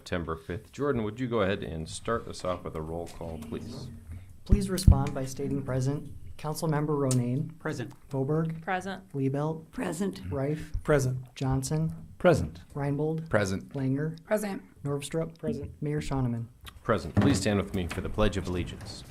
September 5th. Jordan, would you go ahead and start us off with a roll call, please? Please respond by stating present. Councilmember Ronayne. Present. Boberg. Present. Liebelt. Present. Reif. Present. Johnson. Present. Reinbold. Present. Langer. Present. Norvstrup. Present. Mayor Shoneman. Present. Please stand with me for the Pledge of Allegiance.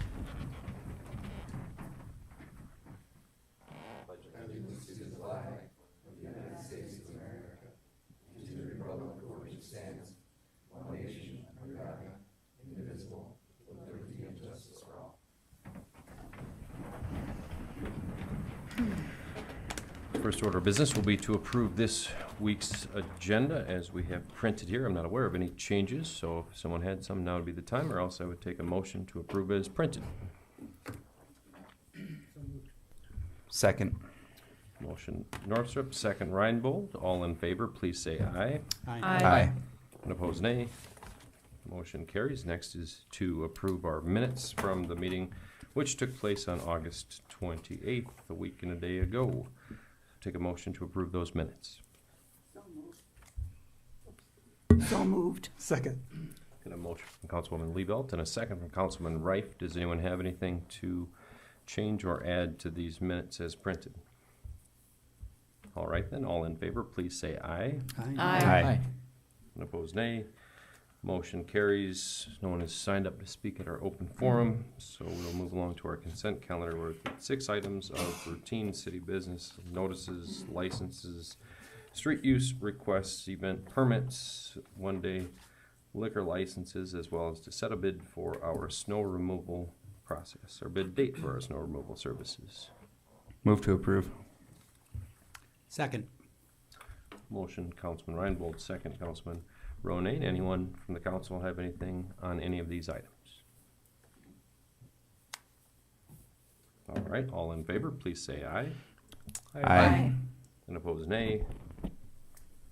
First order of business will be to approve this week's agenda as we have printed here. I'm not aware of any changes, so if someone had some, now would be the time, or else I would take a motion to approve as printed. Second. Motion Northrup, second Reinbold. All in favor, please say aye. Aye. And opposed, nay. Motion carries. Next is to approve our minutes from the meeting which took place on August 28th, a week and a day ago. Take a motion to approve those minutes. So moved. Second. Got a motion from Councilwoman Liebelt and a second from Councilman Reif. Does anyone have anything to change or add to these minutes as printed? All right then, all in favor, please say aye. Aye. And opposed, nay. Motion carries. No one has signed up to speak at our open forum, so we'll move along to our consent calendar with 6 items of routine city business: notices, licenses, street use requests, event permits, one-day liquor licenses, as well as to set a bid for our snow removal process, or bid date for our snow removal services. Move to approve. Second. Motion, Councilman Reinbold, second, Councilman Ronayne. Anyone from the council have anything on any of these items? All right, all in favor, please say aye. Aye. And opposed, nay.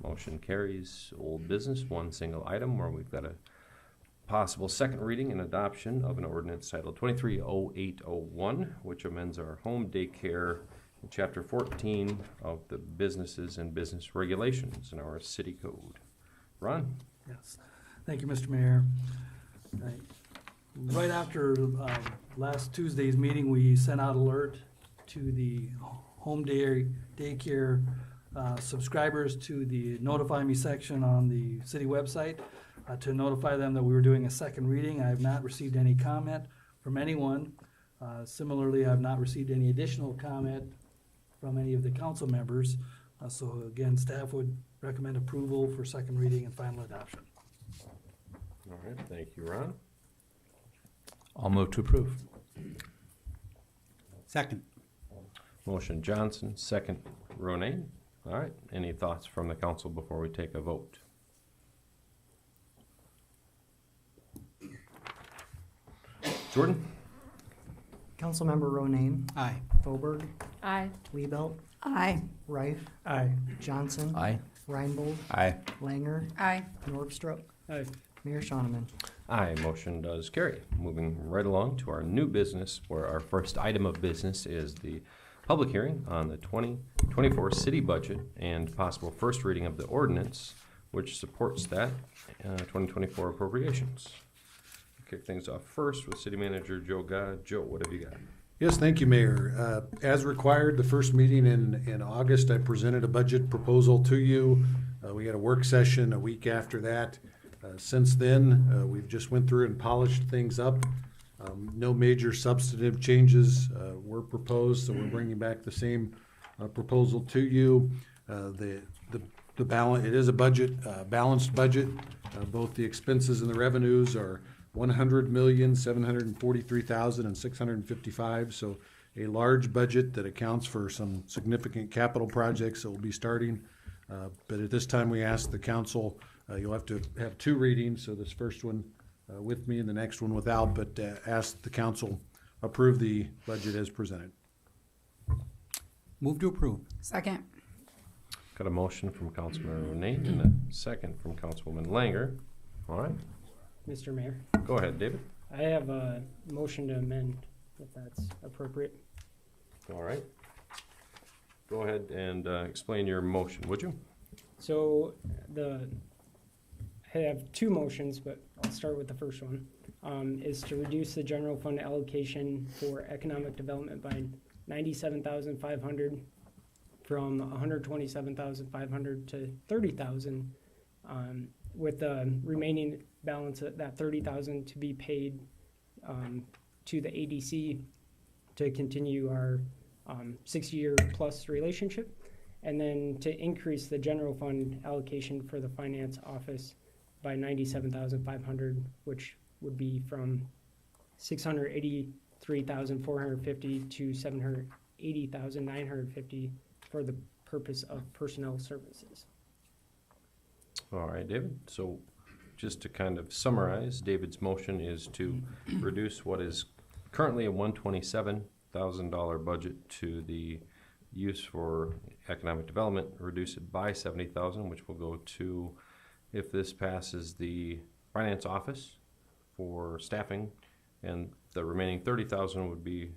Motion carries. Old business, one single item where we've got a possible second reading and adoption of an ordinance titled 230801, which amends our home daycare in Chapter 14 of the Businesses and Business Regulations in our city code. Ron? Yes, thank you, Mr. Mayor. Right after last Tuesday's meeting, we sent out alert to the home daycare subscribers to the Notify Me section on the city website to notify them that we were doing a second reading. I have not received any comment from anyone. Similarly, I have not received any additional comment from any of the council members. So again, staff would recommend approval for second reading and final adoption. All right, thank you, Ron. I'll move to approve. Second. Motion Johnson, second Ronayne. All right, any thoughts from the council before we take a vote? Jordan? Councilmember Ronayne. Aye. Boberg. Aye. Liebelt. Aye. Reif. Aye. Johnson. Aye. Reinbold. Aye. Langer. Aye. Norvstrup. Aye. Mayor Shoneman. Aye, motion does carry. Moving right along to our new business, where our first item of business is the public hearing on the 2024 city budget and possible first reading of the ordinance, which supports that 2024 appropriations. Kick things off first with City Manager Joe God. Joe, what have you got? Yes, thank you, Mayor. As required, the first meeting in August, I presented a budget proposal to you. We had a work session a week after that. Since then, we've just went through and polished things up. No major substantive changes were proposed, so we're bringing back the same proposal to you. The balance, it is a budget, balanced budget. Both the expenses and the revenues are $100,743,655. So a large budget that accounts for some significant capital projects that will be starting. But at this time, we ask the council, you'll have to have 2 readings. So this first one with me and the next one without, but ask the council approve the budget as presented. Move to approve. Second. Got a motion from Councilman Ronayne and a second from Councilwoman Langer. All right, Mr. Mayor, go ahead, David. I have a motion to amend, if that's appropriate. All right. Go ahead and explain your motion, would you? So I have two motions, but I'll start with the first one. Is to reduce the general fund allocation for economic development by $97,500 from $127,500 to $30,000, with the remaining balance of that $30,000 to be paid to the ADC to continue our 6-year plus relationship, and then to increase the general fund allocation for the finance office by $97,500, which would be from $683,450 to $780,950 for the purpose of personnel services. All right, David. So just to kind of summarize, David's motion is to reduce what is currently a $127,000 budget to the use for economic development, reduce it by $70,000, which will go to, if this passes, the finance office for staffing, and the remaining $30,000 would be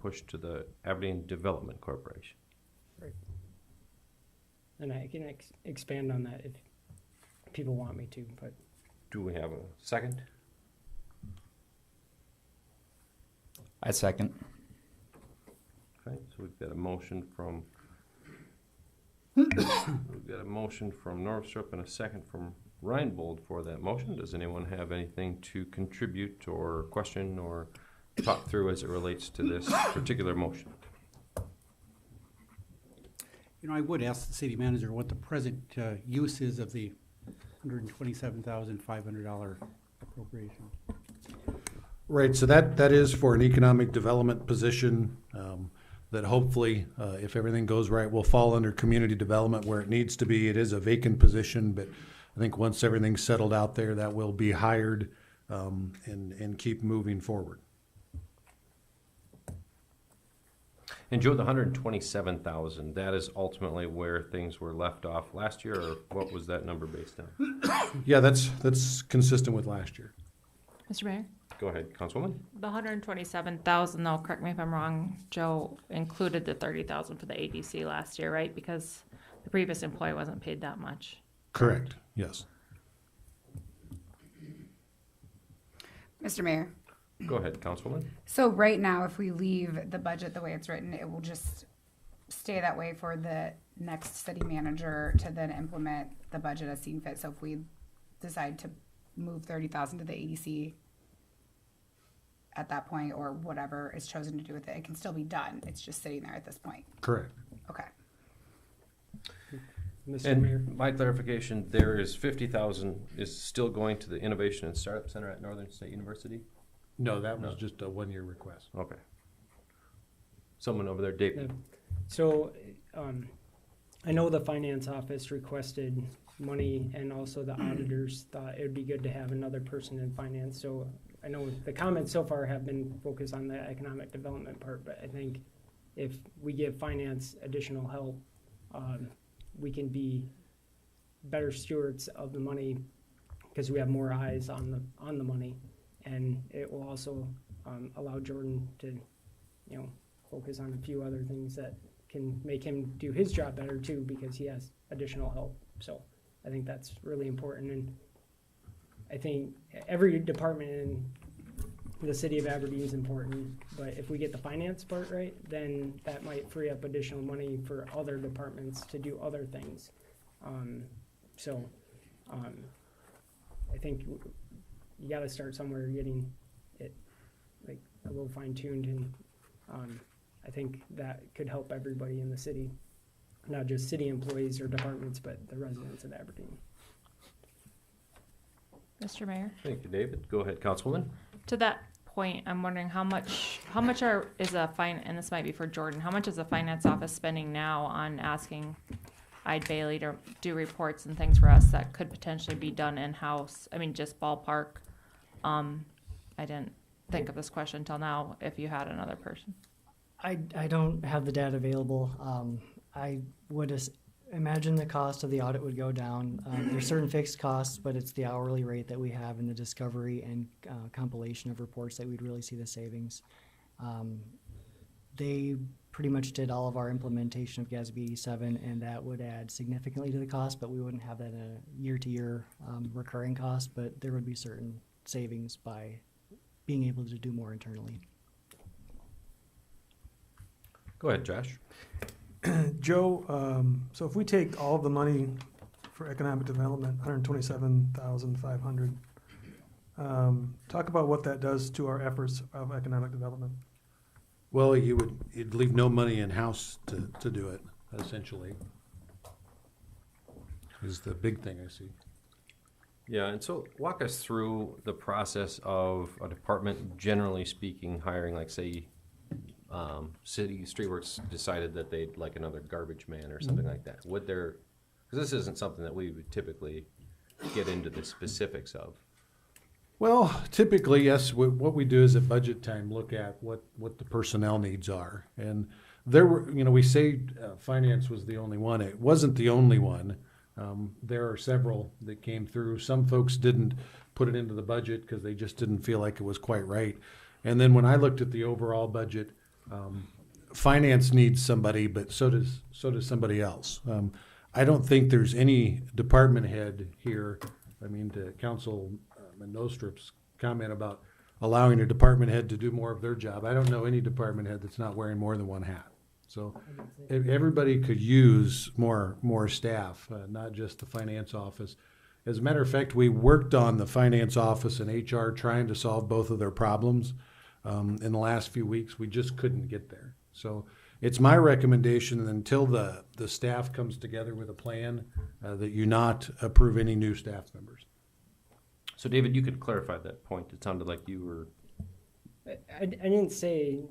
pushed to the Aberdeen Development Corporation. And I can expand on that if people want me to, but Do we have a second? I second. Okay, so we've got a motion from Northrup and a second from Reinbold for that motion. Does anyone have anything to contribute or question or talk through as it relates to this particular motion? You know, I would ask the city manager what the present use is of the $127,500 appropriation. Right, so that is for an economic development position that hopefully, if everything goes right, will fall under community development where it needs to be. It is a vacant position, but I think once everything's settled out there, that will be hired and keep moving forward. And Joe, the $127,000, that is ultimately where things were left off last year, or what was that number based on? Yeah, that's consistent with last year. Mr. Mayor? Go ahead, Councilwoman. The $127,000, though, correct me if I'm wrong, Joe, included the $30,000 for the ADC last year, right? Because the previous employee wasn't paid that much. Correct, yes. Mr. Mayor, Go ahead, Councilwoman. so right now, if we leave the budget the way it's written, it will just stay that way for the next city manager to then implement the budget as seen fit. So if we decide to move $30,000 to the ADC at that point, or whatever is chosen to do with it, it can still be done. It's just sitting there at this point. Correct. Okay. Mr. Mayor. And my clarification, there is $50,000 is still going to the Innovation and Startup Center at Northern State University? No, that was No. just a one-year request. Okay. Someone over there, David. So, I know the finance office requested money, and also the auditors thought it would be good to have another person in finance. So I know the comments so far have been focused on the economic development part, but I think if we give finance additional help, we can be better stewards of the money because we have more eyes on the money, and it will also allow Jordan to, focus on a few other things that can make him do his job better too, because he has additional help. So I think that's really important, and I think every department in the city of Aberdeen is important, but if we get the finance part right, then that might free up additional money for other departments to do other things. I think you gotta start somewhere getting it like a little fine-tuned, and I think that could help everybody in the city, not just city employees or departments, but the residents of Aberdeen. Mr. Mayor? Thank you, David. Go ahead, Councilwoman. To that point, I'm wondering how much is a and this might be for Jordan, how much is the finance office spending now on asking Ide Bailey to do reports and things for us that could potentially be done in-house? I mean, just ballpark. I didn't think of this question until now, if you had another person. I don't have the data available. I would imagine the cost of the audit would go down. There's certain fixed costs, but it's the hourly rate that we have in the discovery and compilation of reports that we'd really see the savings. they pretty much did all of our implementation of GASB 87, and that would add significantly to the cost, but we wouldn't have that in a year-to-year recurring cost, but there would be certain savings by being able to do more internally. Go ahead, Josh. Joe, so if we take all of the money for economic development, $127,500, talk about what that does to our efforts of economic development. Well, you'd leave no money in-house to do it, essentially, is the big thing I see. Yeah, and so walk us through the process of a department, generally speaking, hiring, like say, City Streetworks decided that they'd like another garbage man or something like that. Would there, because this isn't something that we would typically get into the specifics of. Well, typically, yes, what we do is at budget time, look at what the personnel needs are. And there were, we say finance was the only one. It wasn't the only one. There are several that came through. Some folks didn't put it into the budget because they just didn't feel like it was quite right. And then when I looked at the overall budget, finance needs somebody, but so does somebody else. I don't think there's any department head here. I mean, to Council Nostrup's comment about allowing a department head to do more of their job, I don't know any department head that's not wearing more than one hat. So everybody could use more staff, not just the finance office. As a matter of fact, we worked on the finance office and HR trying to solve both of their problems. In the last few weeks, we just couldn't get there. So it's my recommendation that until the staff comes together with a plan, that you not approve any new staff members. So David, you could clarify that point. It sounded like you were. I didn't say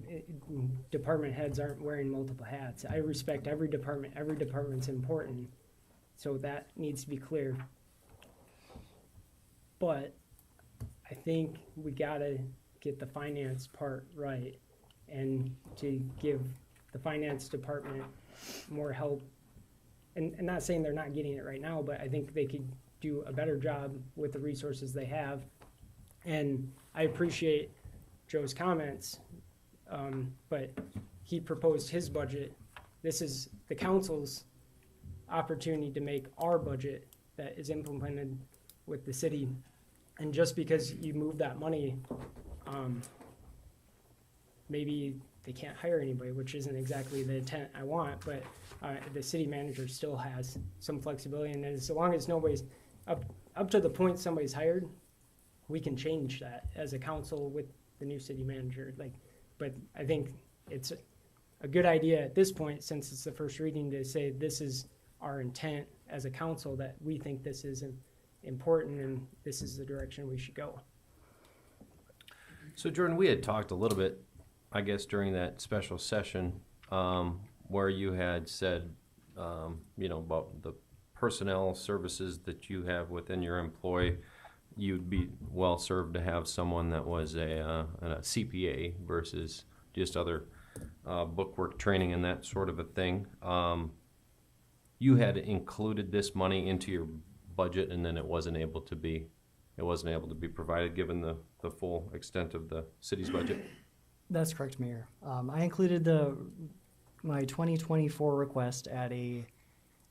department heads aren't wearing multiple hats. I respect every department. Every department's important. So that needs to be clear. But I think we gotta get the finance part right, and to give the finance department more help. And not saying they're not getting it right now, but I think they could do a better job with the resources they have. And I appreciate Joe's comments, but he proposed his budget. This is the council's opportunity to make our budget that is implemented with the city. And just because you move that money, maybe they can't hire anybody, which isn't exactly the intent I want, but the city manager still has some flexibility. And as long as nobody's up to the point somebody's hired, we can change that as a council with the new city manager. But I think it's a good idea at this point, since it's the first reading, to say this is our intent as a council, that we think this is important and this is the direction we should go. So Jordan, we had talked a little bit, I guess, during that special session, where you had said, about the personnel services that you have within your employ. You'd be well served to have someone that was a CPA versus just other bookwork training and that sort of a thing. You had included this money into your budget, and then it wasn't able to be provided given the full extent of the city's budget. That's correct, Mayor. I included my 2024 request at a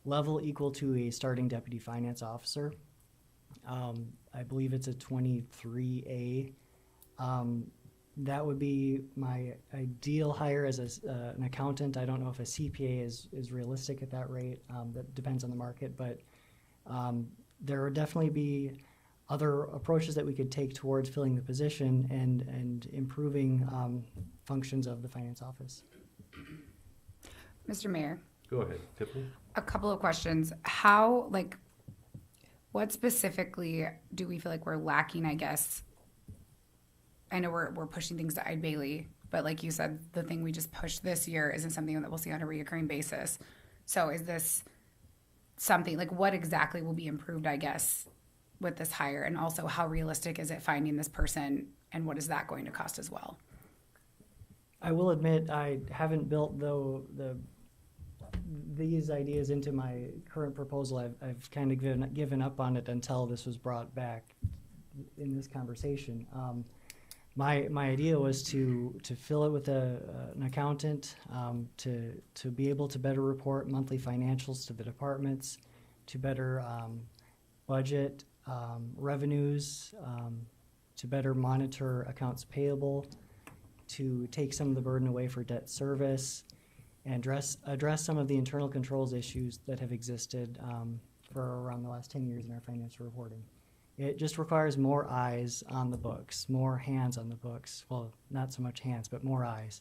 level equal to a starting deputy finance officer. I believe it's a 23A. That would be my ideal hire as an accountant. I don't know if a CPA is realistic at that rate. That depends on the market, but there would definitely be other approaches that we could take towards filling the position and improving functions of the finance office. Mr. Mayor, Go ahead, Tiffany. a couple of questions. What specifically do we feel like we're lacking, I guess? I know we're pushing things to Eide Bailey, but like you said, the thing we just pushed this year isn't something that we'll see on a reoccurring basis. So is this something, what exactly will be improved, I guess, with this hire? And also, how realistic is it finding this person, and what is that going to cost as well? I will admit I haven't built these ideas into my current proposal. I've kind of given up on it until this was brought back in this conversation. My idea was to fill it with an accountant, to be able to better report monthly financials to the departments, to better budget revenues, to better monitor accounts payable, to take some of the burden away for debt service, and address some of the internal controls issues that have existed for around the last 10 years in our financial reporting. It just requires more eyes on the books, more hands on the books. Well, not so much hands, but more eyes.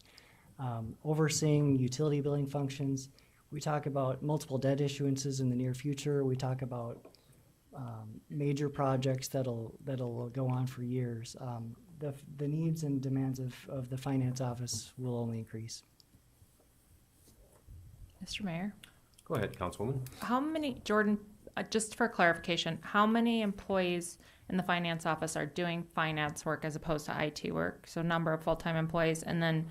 Overseeing utility billing functions. We talk about multiple debt issuances in the near future. We talk about major projects that'll go on for years. The needs and demands of the finance office will only increase. Mr. Mayor, Go ahead, Councilwoman. how many, Jordan, just for clarification, how many employees in the finance office are doing finance work as opposed to IT work? So number of full-time employees, and then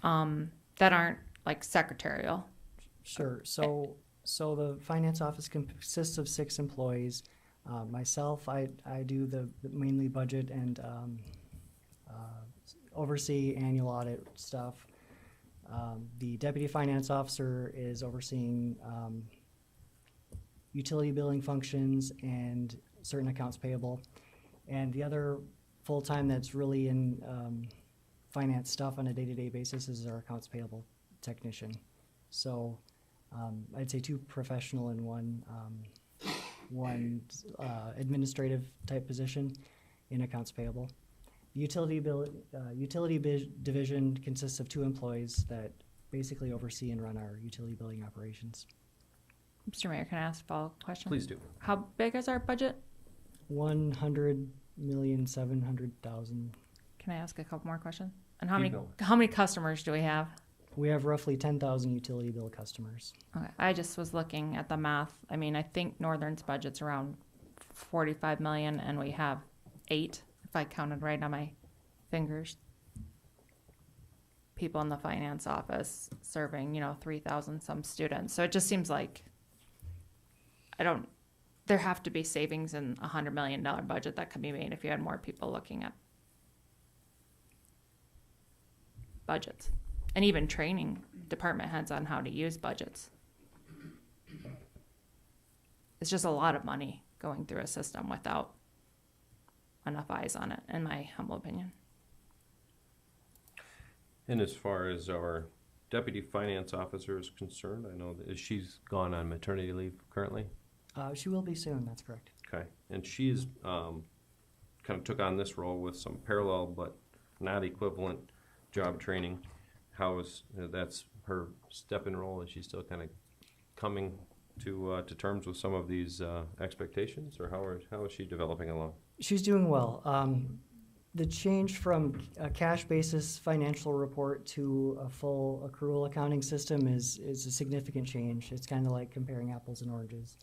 that aren't like secretarial. Sure. So the finance office consists of 6 employees. Myself, I do the mainly budget and oversee annual audit stuff. The deputy finance officer is overseeing utility billing functions and certain accounts payable. And the other full-time that's really in finance stuff on a day-to-day basis is our accounts payable technician. So I'd say 2 professional and one administrative type position in accounts payable. The utility division consists of 2 employees that basically oversee and run our utility billing operations. Mr. Mayor, can I ask a follow-up question? Please do. How big is our budget? 100,700,000. Can I ask a couple more questions? And Keep how many customers do we have? We have roughly 10,000 utility bill customers. Okay, I just was looking at the math. I mean, I think Northern's budget's around 45 million, and we have 8, if I counted right on my fingers. People in the finance office serving, 3,000 some students. So it just seems like there have to be savings in a $100 million budget that could be made if you had more people looking at budgets. And even training department heads on how to use budgets. It's just a lot of money going through a system without enough eyes on it, in my humble opinion. And as far as our deputy finance officer is concerned, I know that she's gone on maternity leave currently. She will be soon, that's correct. Okay, and she's kind of took on this role with some parallel but not equivalent job training. How is that's her step-in role? Is she still kind of coming to terms with some of these expectations, or how is she developing along? She's doing well. The change from a cash basis financial report to a full accrual accounting system is a significant change. It's kind of like comparing apples and oranges.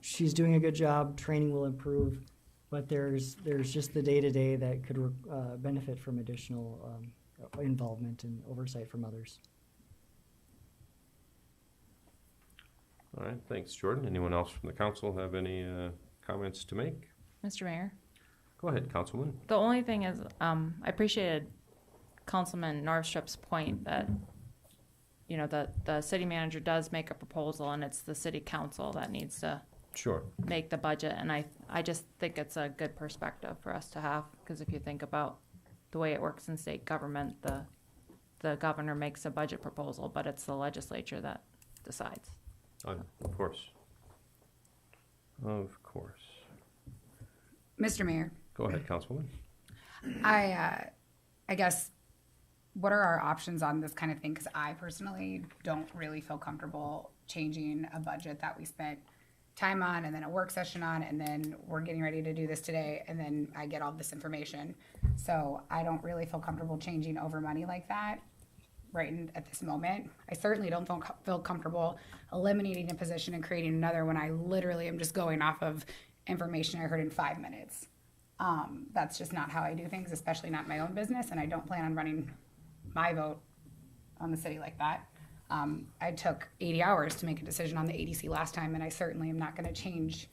She's doing a good job. Training will improve, but there's just the day-to-day that could benefit from additional involvement and oversight from others. All right, thanks, Jordan. Anyone else from the council have any comments to make? Mr. Mayor? Go ahead, Councilwoman. The only thing is, I appreciated Councilman Northstrup's point that, the city manager does make a proposal and it's the city council that needs to Sure. make the budget. And I just think it's a good perspective for us to have, because if you think about the way it works in state government, the governor makes a budget proposal, but it's the legislature that decides. Of course. Of course. Mr. Mayor, Go ahead, Councilwoman. I guess, what are our options on this kind of thing? Because I personally don't really feel comfortable changing a budget that we spent time on and then a work session on, and then we're getting ready to do this today, and then I get all this information. So I don't really feel comfortable changing over money like that at this moment. I certainly don't feel comfortable eliminating a position and creating another when I literally am just going off of information I heard in 5 minutes. That's just not how I do things, especially not my own business, and I don't plan on running my vote on the city like that. I took 80 hours to make a decision on the ADC last time, and I certainly am not going to change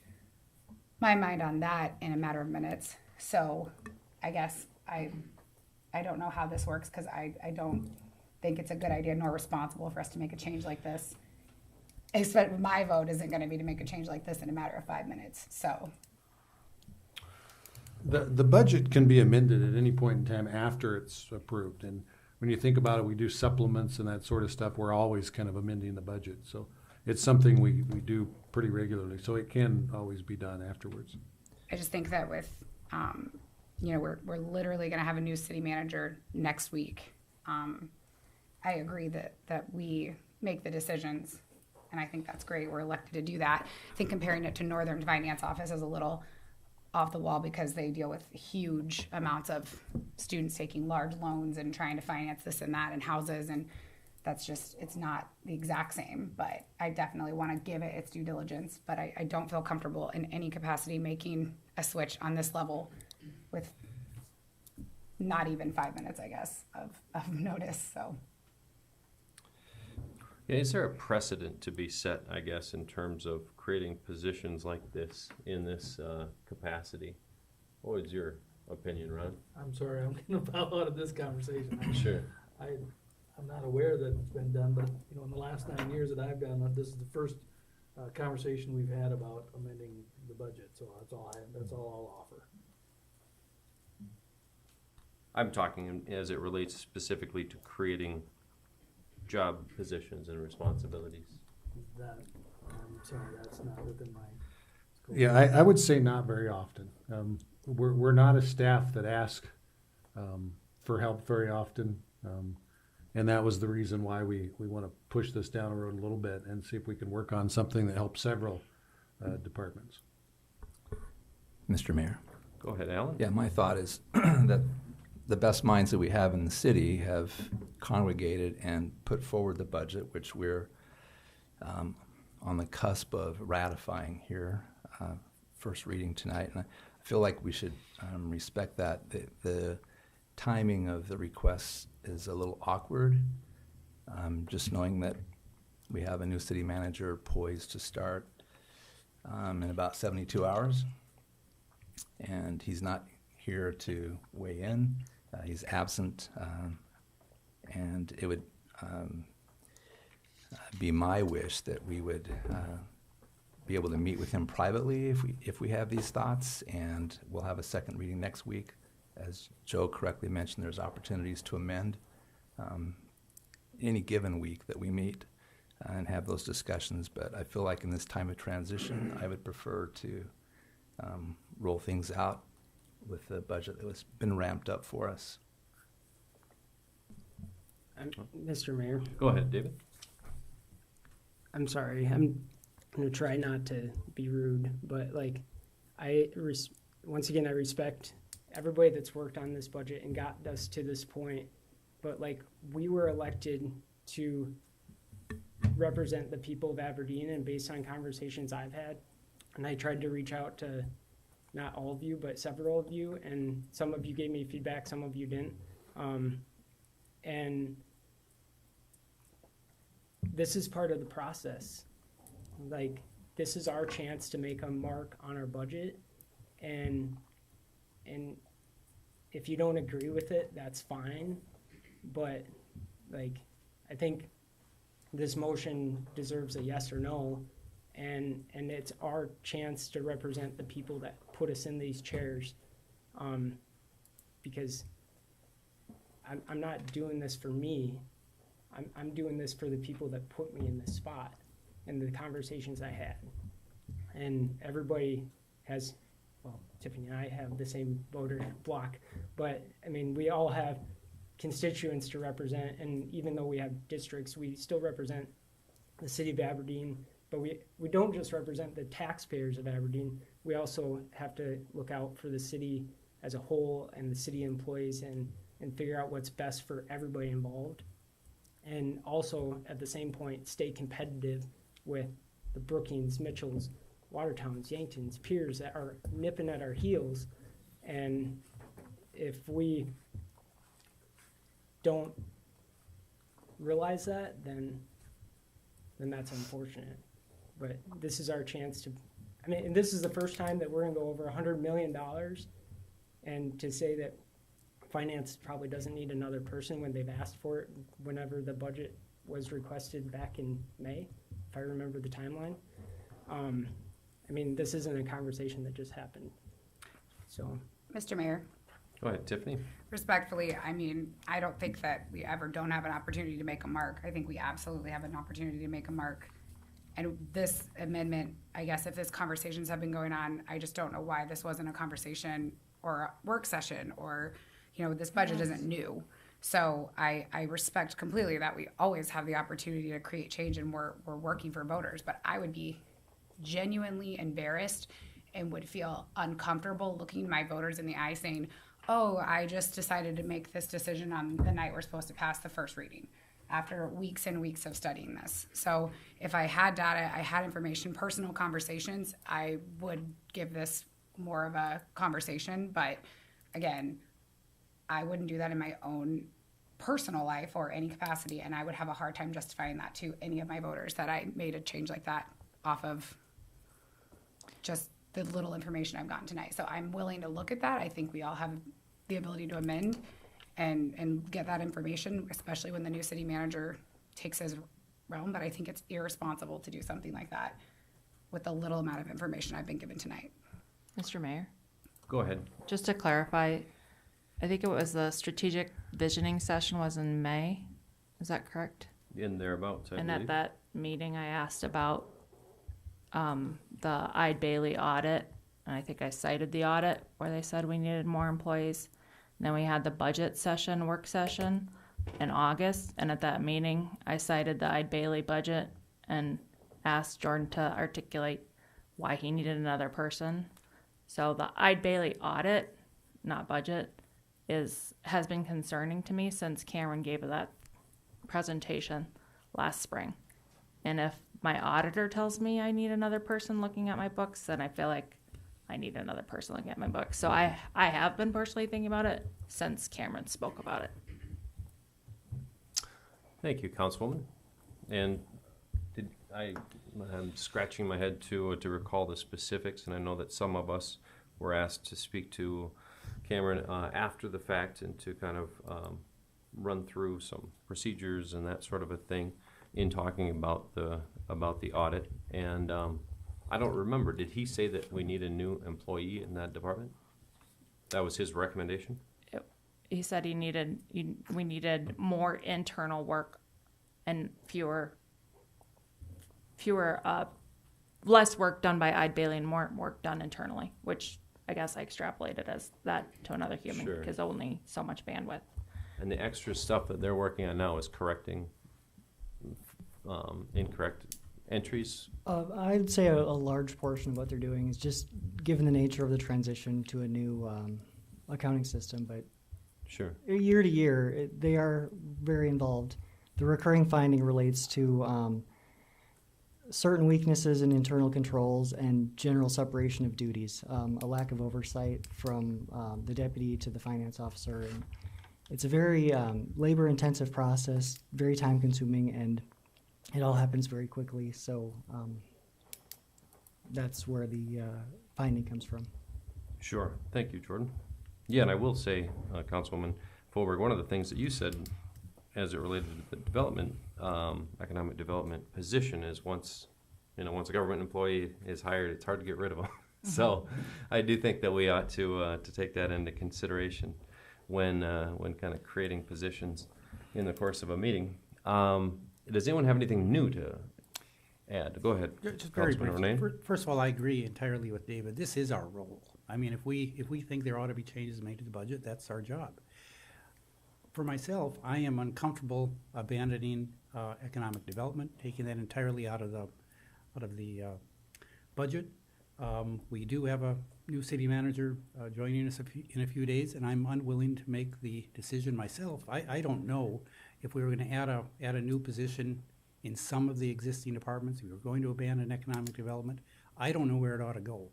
my mind on that in a matter of minutes. So I guess I don't know how this works because I don't think it's a good idea nor responsible for us to make a change like this. Expect my vote isn't going to be to make a change like this in a matter of 5 minutes. So The budget can be amended at any point in time after it's approved. And when you think about it, we do supplements and that sort of stuff. We're always kind of amending the budget. So it's something we do pretty regularly. So it can always be done afterwards. I just think that with, we're literally going to have a new city manager next week. I agree that we make the decisions, and I think that's great. We're elected to do that. I think comparing it to Northern Finance Office is a little off the wall because they deal with huge amounts of students taking large loans and trying to finance this and that and houses, and that's just, it's not the exact same. But I definitely want to give it its due diligence, but I don't feel comfortable in any capacity making a switch on this level with not even 5 minutes, I guess, of notice. So Yeah, is there a precedent to be set, I guess, in terms of creating positions like this in this capacity? What is your opinion, Ron? I'm sorry, I'm going to bow out of this conversation. Sure. I'm not aware that it's been done, but, in the last 9 years that I've done, this is the first conversation we've had about amending the budget, so that's all I'll offer. I'm talking as it relates specifically to creating job positions and responsibilities. That, I'm sorry, that's not within my scope. Yeah, I would say not very often. We're not a staff that ask for help very often. And that was the reason why we want to push this down the road a little bit and see if we can work on something that helps several departments. Mr. Mayor. Go ahead, Alan. Yeah, my thought is that the best minds that we have in the city have congregated and put forward the budget, which we're on the cusp of ratifying here, first reading tonight. And I feel like we should respect that. The timing of the requests is a little awkward, just knowing that we have a new city manager poised to start in about 72 hours. And he's not here to weigh in. He's absent, and it would be my wish that we would be able to meet with him privately if we have these thoughts, and we'll have a second reading next week. As Joe correctly mentioned, there's opportunities to amend any given week that we meet and have those discussions, but I feel like in this time of transition, I would prefer to roll things out with the budget that has been ramped up for us. Mr. Mayor, Go ahead, David. I'm sorry. I'm going to try not to be rude, but once again, I respect everybody that's worked on this budget and got us to this point. But we were elected to represent the people of Aberdeen, and based on conversations I've had, and I tried to reach out to not all of you, but several of you, and some of you gave me feedback, some of you didn't. And this is part of the process. This is our chance to make a mark on our budget, and if you don't agree with it, that's fine. But I think this motion deserves a yes or no. And it's our chance to represent the people that put us in these chairs, because I'm not doing this for me. I'm doing this for the people that put me in this spot and the conversations I had. And everybody has, well, Tiffany and I have the same voter block, but we all have constituents to represent, and even though we have districts, we still represent the city of Aberdeen. But we don't just represent the taxpayers of Aberdeen. We also have to look out for the city as a whole and the city employees and figure out what's best for everybody involved. And also, at the same point, stay competitive with the Brookings, Mitchells, Watertowns, Yanktons, Piers that are nipping at our heels. And if we don't realize that, then that's unfortunate. But this is our chance to, and this is the first time that we're gonna go over $100 million And to say that finance probably doesn't need another person when they've asked for it, whenever the budget was requested back in May, if I remember the timeline. I mean, this isn't a conversation that just happened. So, Mr. Mayor, Go ahead, Tiffany. respectfully, I mean, I don't think that we ever don't have an opportunity to make a mark. I think we absolutely have an opportunity to make a mark. And this amendment, I guess if this conversations have been going on, I just don't know why this wasn't a conversation or a work session or, you know, this budget isn't new. So I respect completely that we always have the opportunity to create change and we're working for voters. But I would be genuinely embarrassed and would feel uncomfortable looking my voters in the eye saying, oh, I just decided to make this decision on the night we're supposed to pass the first reading after weeks and weeks of studying this. So if I had data, I had information, personal conversations, I would give this more of a conversation. But again, I wouldn't do that in my own personal life or any capacity, and I would have a hard time justifying that to any of my voters that I made a change like that off of just the little information I've gotten tonight. So I'm willing to look at that. I think we all have the ability to amend and get that information, especially when the new city manager takes his realm. But I think it's irresponsible to do something like that with the little amount of information I've been given tonight. Mr. Mayor, Go ahead. just to clarify, I think it was the strategic visioning session was in May. Is that correct? In thereabouts, I And believe. at that meeting, I asked about the Ide Bailey audit, and I think I cited the audit where they said we needed more employees. And then we had the budget session, work session in August, and at that meeting, I cited the Ide Bailey budget and asked Jordan to articulate why he needed another person. So the Ide Bailey audit, not budget, has been concerning to me since Cameron gave that presentation last spring. And if my auditor tells me I need another person looking at my books, then I feel like I need another person looking at my books. So I have been personally thinking about it since Cameron spoke about it. Thank you, Councilwoman. And I'm scratching my head to recall the specifics, and I know that some of us were asked to speak to Cameron after the fact and to kind of run through some procedures and that sort of a thing in talking about the audit. And I don't remember, did he say that we need a new employee in that department? That was his recommendation? He said we needed more internal work and less work done by Ide Bailey and more work done internally, which I guess I extrapolated as that to another human Sure. because only so much bandwidth. And the extra stuff that they're working on now is correcting incorrect entries? I'd say a large portion of what they're doing is just given the nature of the transition to a new accounting system, but Sure. year to year, they are very involved. The recurring finding relates to certain weaknesses in internal controls and general separation of duties, a lack of oversight from the deputy to the finance officer. And it's a very labor-intensive process, very time-consuming, and it all happens very quickly. So that's where the finding comes from. Sure. Thank you, Jordan. Yeah, and I will say, Councilwoman Folberg, one of the things that you said as it related to the development, economic development position is once a government employee is hired, it's hard to get rid of them. So I do think that we ought to take that into consideration when kind of creating positions in the course of a meeting. Does anyone have anything new to add? Go ahead, Just very Councilman briefly. Renee. First of all, I agree entirely with David. This is our role. I mean, if we think there ought to be changes made to the budget, that's our job. For myself, I am uncomfortable abandoning economic development, taking that entirely out of the budget. We do have a new city manager joining us in a few days, and I'm unwilling to make the decision myself. I don't know if we were going to add a new position in some of the existing departments. We were going to abandon economic development. I don't know where it ought to go.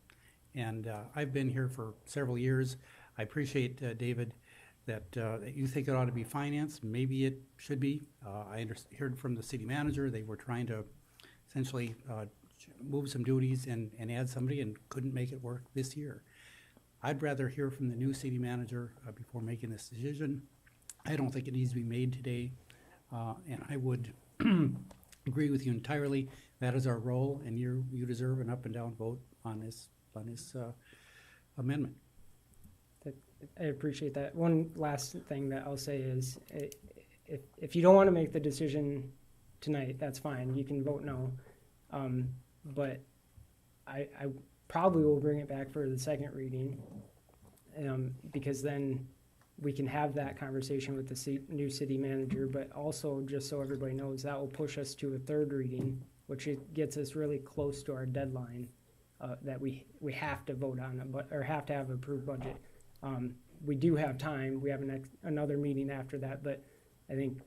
And I've been here for several years. I appreciate, David, that you think it ought to be finance. Maybe it should be. I heard from the city manager they were trying to essentially move some duties and add somebody and couldn't make it work this year. I'd rather hear from the new city manager before making this decision. I don't think it needs to be made today, and I would agree with you entirely. That is our role, and you deserve an up and down vote on this amendment. I appreciate that. One last thing that I'll say is, if you don't want to make the decision tonight, that's fine. You can vote no. But I probably will bring it back for the second reading, because then we can have that conversation with the new city manager. But also, just so everybody knows, that will push us to a third reading, which it gets us really close to our deadline that we have to vote on it, or have to have an approved budget. We do have time. We have another meeting after that, but I think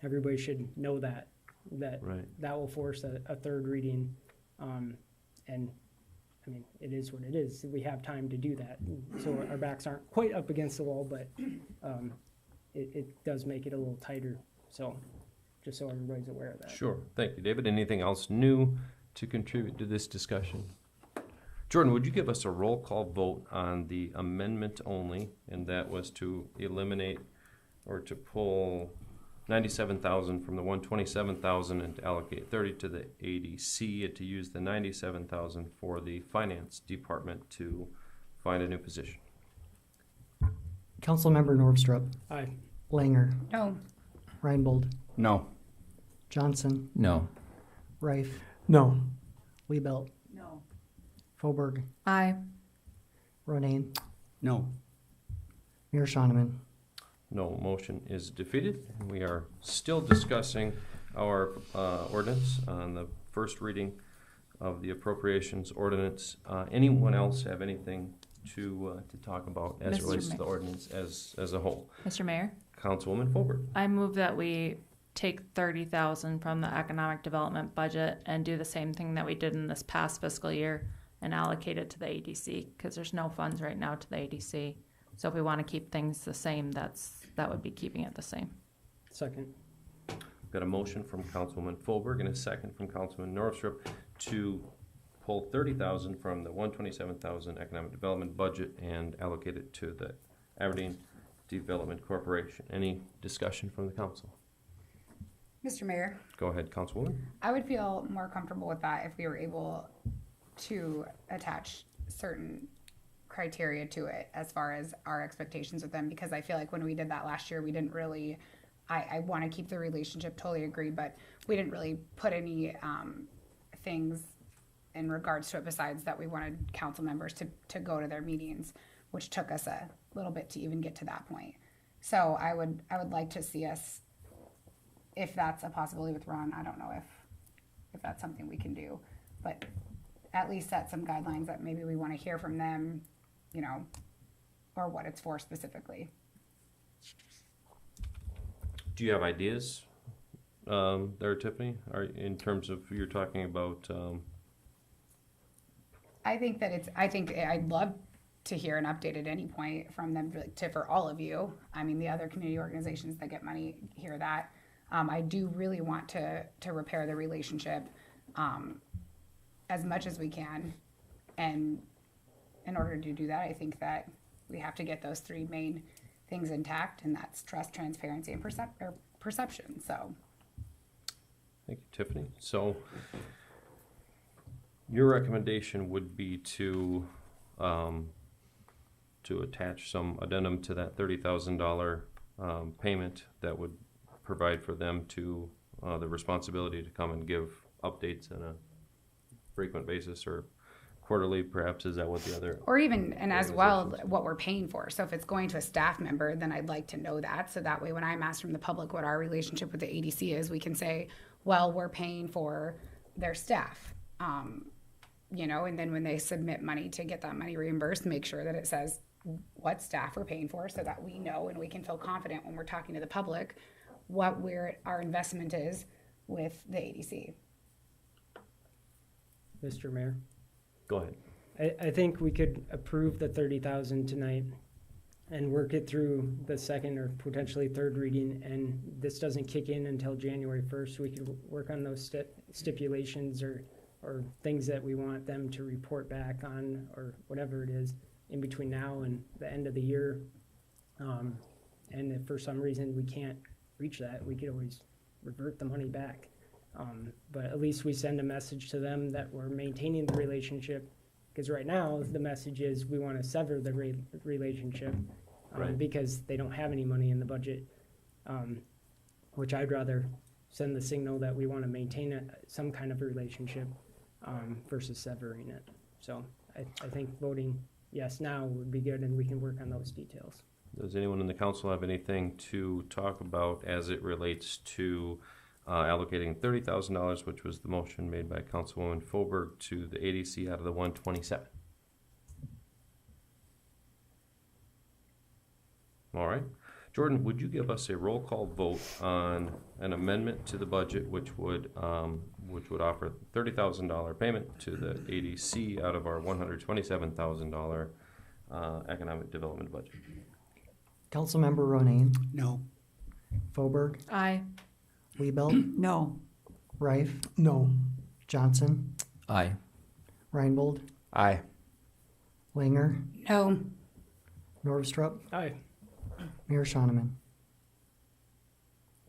everybody should know that Right. that will force a third reading. And I mean, it is what it is. We have time to do that. So our backs aren't quite up against the wall, but it does make it a little tighter. So just so everybody's aware of that. Sure. Thank you, David. Anything else new to contribute to this discussion? Jordan, would you give us a roll call vote on the amendment only, and that was to eliminate or to pull 97,000 from the 127,000 and to allocate 30 to the ADC, and to use the 97,000 for the finance department to find a new position? Councilmember Norvstrup, Aye. Langer, No. Reinbold, No. Johnson, No. Reif, No. Liebelt, No. Foberg, Aye. Ronayne, No. Mayor Shoneman. No, motion is defeated. We are still discussing our ordinance on the first reading of the appropriations ordinance. Anyone else have anything to talk about as it Mr. relates to the Ma- ordinance as a whole? Mr. Mayor, Councilwoman Foberg. I move that we take 30,000 from the economic development budget and do the same thing that we did in this past fiscal year and allocate it to the ADC, because there's no funds right now to the ADC. So if we want to keep things the same, that would be keeping it the same. Second. Got a motion from Councilwoman Foberg and a second from Councilman Norvstrup to pull 30,000 from the 127,000 economic development budget and allocate it to the Aberdeen Development Corporation. Any discussion from the council? Mr. Mayor, Go ahead, Councilwoman. I would feel more comfortable with that if we were able to attach certain criteria to it as far as our expectations with them, because I feel like when we did that last year, we didn't really, I want to keep the relationship, totally agree, but we didn't really put any things in regards to it besides that we wanted council members to go to their meetings, which took us a little bit to even get to that point. So I would like to see us, if that's a possibility with Ron, I don't know if that's something we can do, but at least set some guidelines that maybe we want to hear from them, you know, or what it's for specifically. Do you have ideas there, Tiffany? In terms of, you're talking about, I think I'd love to hear an update at any point from them for all of you. I mean, the other community organizations that get money hear that. I do really want to repair the relationship as much as we can. And in order to do that, I think that we have to get those three main things intact, and that's trust, transparency, and perception. So, thank you, Tiffany. So your recommendation would be to attach some addendum to that $30,000 payment that would provide for them to the responsibility to come and give updates on a frequent basis, or quarterly, perhaps. Is that what the other? or even, and as well, what we're paying for. So if it's going to a staff member, then I'd like to know that. So that way, when I'm asked from the public what our relationship with the ADC is, we can say, well, we're paying for their staff. You know, and then when they submit money to get that money reimbursed, make sure that it says what staff we're paying for, so that we know and we can feel confident when we're talking to the public what our investment is with the ADC. Mr. Mayor, Go ahead. I think we could approve the 30,000 tonight and work it through the second or potentially third reading, and this doesn't kick in until January 1st. We could work on those stipulations or things that we want them to report back on, or whatever it is. in between now and the end of the year. And if for some reason we can't reach that, we could always revert the money back. But at least we send a message to them that we're maintaining the relationship, because right now the message is we want to sever the relationship Right. because they don't have any money in the budget, which I'd rather send the signal that we want to maintain some kind of relationship versus severing it. So I think voting yes now would be good, and we can work on those details. Does anyone in the council have anything to talk about as it relates to allocating $30,000, which was the motion made by Councilwoman Foberg, to the ADC out of the 127? All right. Jordan, would you give us a roll call vote on an amendment to the budget which would offer $30,000 payment to the ADC out of our $127,000 economic development budget? Councilmember Ronayne, No. Foberg, Aye. Liebelt, No. No. Reif, Johnson, Aye. Reinbold, Aye. Langer, No. Norvstrup, Aye. Mayor Shonneman.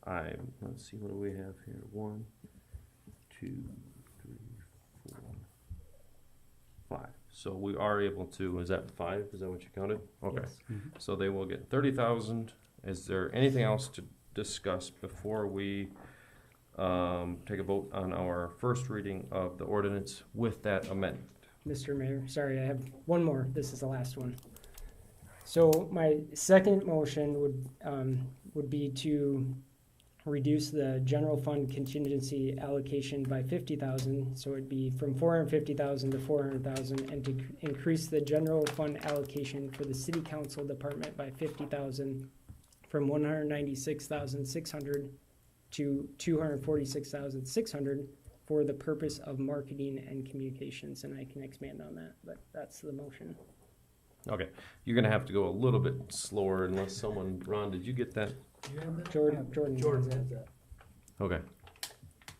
Let's see, what do we have here? 1, 2, 3, 4, 5. So we are able to, is that 5? Is that what you counted? Okay. Yes. So they will get 30,000. Is there anything else to discuss before we take a vote on our first reading of the ordinance with that amendment? Mr. Mayor, sorry, I have one more. This is the last one. So my second motion would be to reduce the general fund contingency allocation by 50,000. So it'd be from 450,000 to 400,000, and to increase the general fund allocation for the city council department by 50,000, from 196,600 to 246,600 for the purpose of marketing and communications. And I can expand on that, but that's the motion. Okay. You're going to have to go a little bit slower unless someone, Ron, did you get that? Jordan has it. has that. Okay.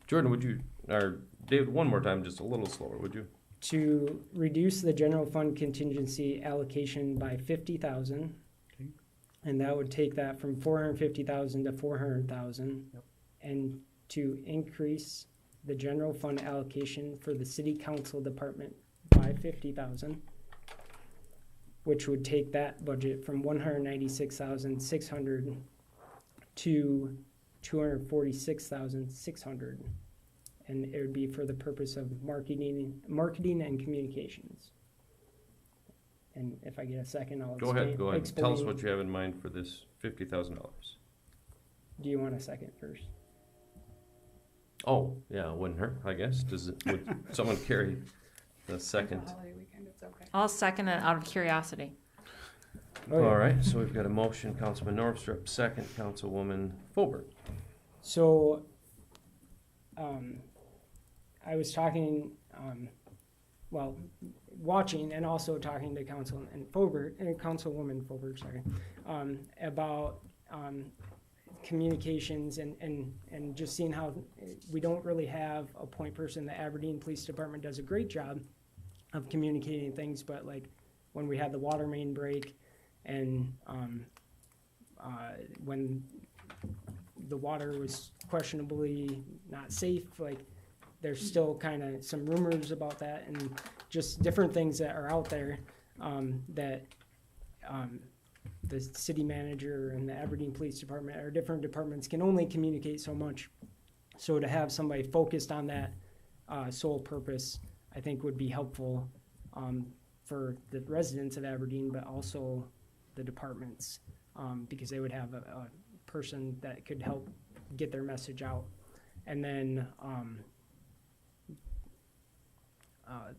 Jordan, would you, or David, one more time, just a little slower, would you? To reduce the general fund contingency allocation by 50,000. Okay. And that would take that from 450,000 to 400,000. Yep. And to increase the general fund allocation for the city council department by 50,000, which would take that budget from 196,600 to 246,600, and it would be for the purpose of marketing and communications. And if I get a second, I'll Go ahead. Tell us explain. what you have in mind for this $50,000. Do you want a second first? Oh, yeah, it wouldn't hurt, I guess. Would someone carry the second? I'll second it out of curiosity. Oh, yeah. All right, so we've got a motion, Councilman Norvstrup, second, Councilwoman Foberg. So, I was talking, watching and also talking to Councilwoman Foberg, sorry, about communications and just seeing how we don't really have a point person. The Aberdeen Police Department does a great job of communicating things, but like when we had the water main break and when the water was questionably not safe, like there's still kind of some rumors about that and just different things that are out there that the city manager and the Aberdeen Police Department or different departments can only communicate so much. So to have somebody focused on that sole purpose, I think would be helpful for the residents of Aberdeen, but also the departments, because they would have a person that could help get their message out. And then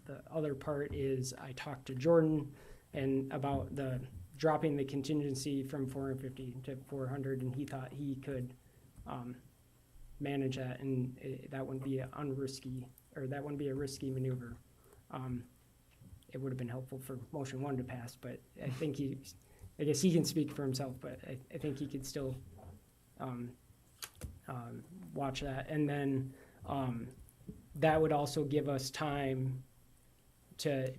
the other part is I talked to Jordan and about the dropping the contingency from 450 to 400, and he thought he could manage that, and that wouldn't be that wouldn't be a risky maneuver. It would have been helpful for motion 1 to pass, but I think I guess he can speak for himself, but I think he could still watch that. And then that would also give us time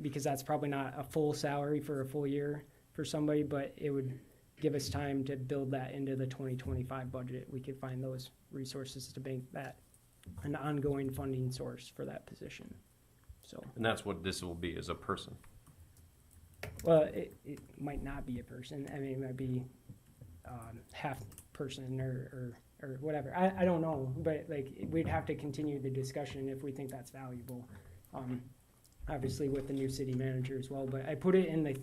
because that's probably not a full salary for a full year for somebody, but it would give us time to build that into the 2025 budget. We could find those resources to make that an ongoing funding source for that position. So, And that's what this will be, as a person. well, it might not be a person. I mean, it might be half person or whatever. I don't know, but like we'd have to continue the discussion if we think that's valuable. Obviously with the new city manager as well, but I put it in the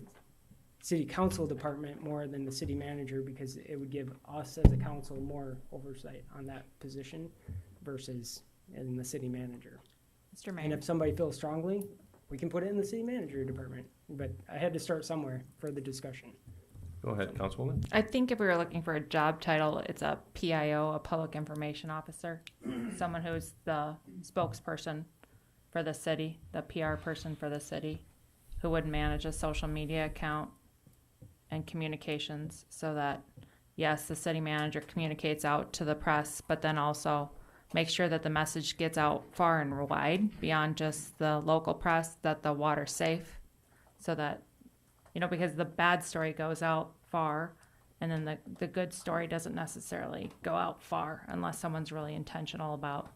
city council department more than the city manager because it would give us as a council more oversight on that position versus in the city manager. Mr. And Mayor, if somebody feels strongly, we can put it in the city manager department. But I had to start somewhere for the discussion. Go ahead, Councilwoman. I think if we were looking for a job title, it's a PIO, a public information officer, someone who's the spokesperson for the city, the PR person for the city, who would manage a social media account and communications so that, yes, the city manager communicates out to the press, but then also make sure that the message gets out far and wide beyond just the local press, that the water's safe, so that, you know, because the bad story goes out far and then the good story doesn't necessarily go out far unless someone's really intentional about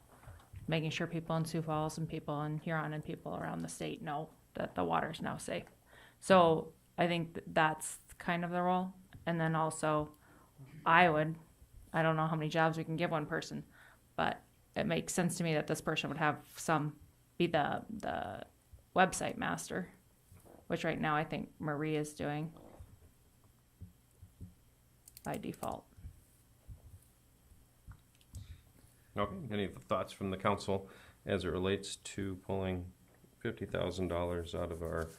making sure people in Sioux Falls and people in Huron and people around the state know that the water's now safe. So I think that's kind of the role. And then also I don't know how many jobs we can give one person, but it makes sense to me that this person would have be the website master, which right now I think Marie is doing by default. Okay, any thoughts from the council as it relates to pulling $50,000 out of our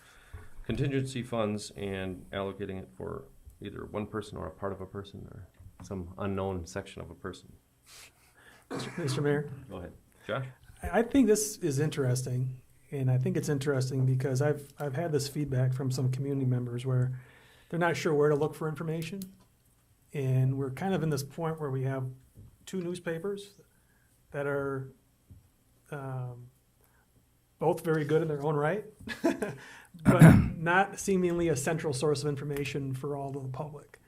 contingency funds and allocating it for either one person or a part of a person or some unknown section of a person? Mr. Mayor, Go ahead. Josh? I think this is interesting, and I think it's interesting because I've had this feedback from some community members where they're not sure where to look for information, and we're kind of in this point where we have two newspapers that are both very good in their own right, but not seemingly a central source of information for all of the public.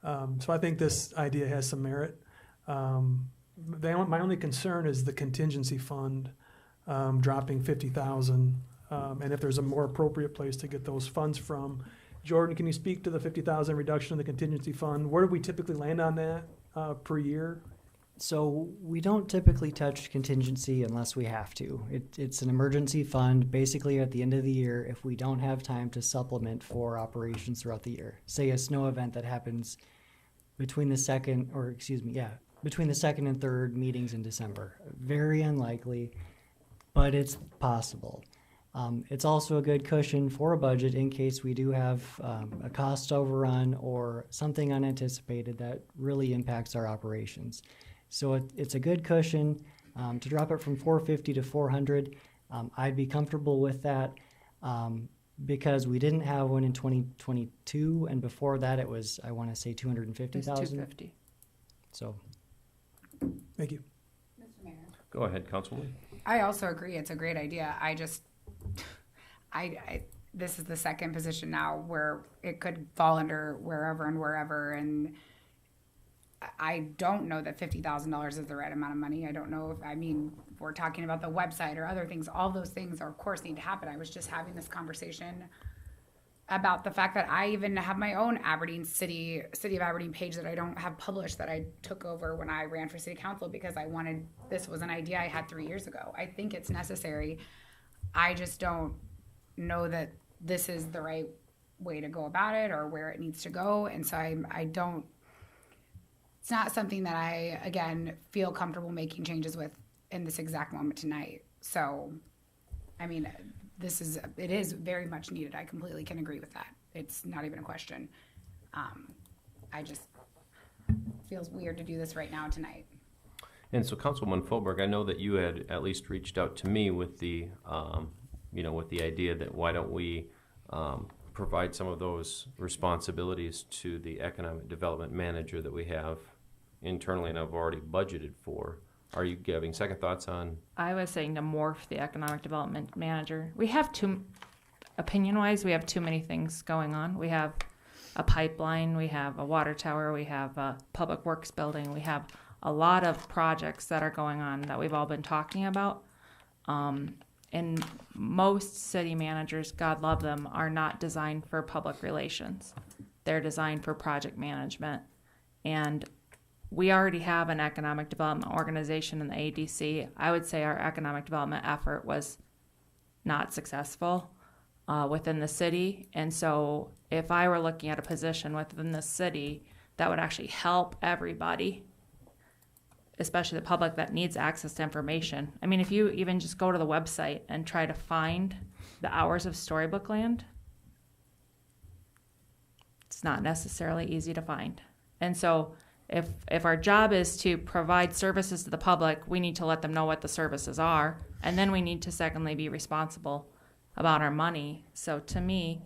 So I think this idea has some merit. My only concern is the contingency fund dropping 50,000, and if there's a more appropriate place to get those funds from. Jordan, can you speak to the 50,000 reduction in the contingency fund? Where do we typically land on that per year? So we don't typically touch contingency unless we have to. It's an emergency fund. Basically, at the end of the year, if we don't have time to supplement for operations throughout the year, say a snow event that happens between the second and third meetings in December. Very unlikely, but it's possible. It's also a good cushion for a budget in case we do have a cost overrun or something unanticipated that really impacts our operations. So it's a good cushion to drop it from 450 to 400. I'd be comfortable with that because we didn't have one in 2022, and before that it was, I want to say, 250,000. 250. So, Thank you. Mr. Mayor. Go ahead, Councilwoman. I also agree. It's a great idea. This is the second position now where it could fall under wherever. And I don't know that $50,000 is the right amount of money. I don't know if we're talking about the website or other things. All those things, of course, need to happen. I was just having this conversation about the fact that I even have my own Aberdeen City of Aberdeen page that I don't have published, that I took over when I ran for city council because this was an idea I had 3 years ago. I think it's necessary. I just don't know that this is the right way to go about it or where it needs to go. And so it's not something that I, again, feel comfortable making changes with in this exact moment tonight. So, it is very much needed. I completely can agree with that. It's not even a question. I just feels weird to do this right now tonight. And so, Councilwoman Fulberg, I know that you had at least reached out to me with the, with the idea that why don't we provide some of those responsibilities to the economic development manager that we have internally and have already budgeted for. Are you giving second thoughts on? I was saying to morph the economic development manager. We have opinion-wise, we have too many things going on. We have a pipeline, we have a water tower, we have a public works building, we have a lot of projects that are going on that we've all been talking about. And most city managers, God love them, are not designed for public relations. They're designed for project management. And we already have an economic development organization in the ADC. I would say our economic development effort was not successful within the city. And so if I were looking at a position within the city that would actually help everybody, especially the public that needs access to information. I mean, if you even just go to the website and try to find the hours of Storybook Land, it's not necessarily easy to find. And so if our job is to provide services to the public, we need to let them know what the services are. And then we need to secondly be responsible about our money. So to me,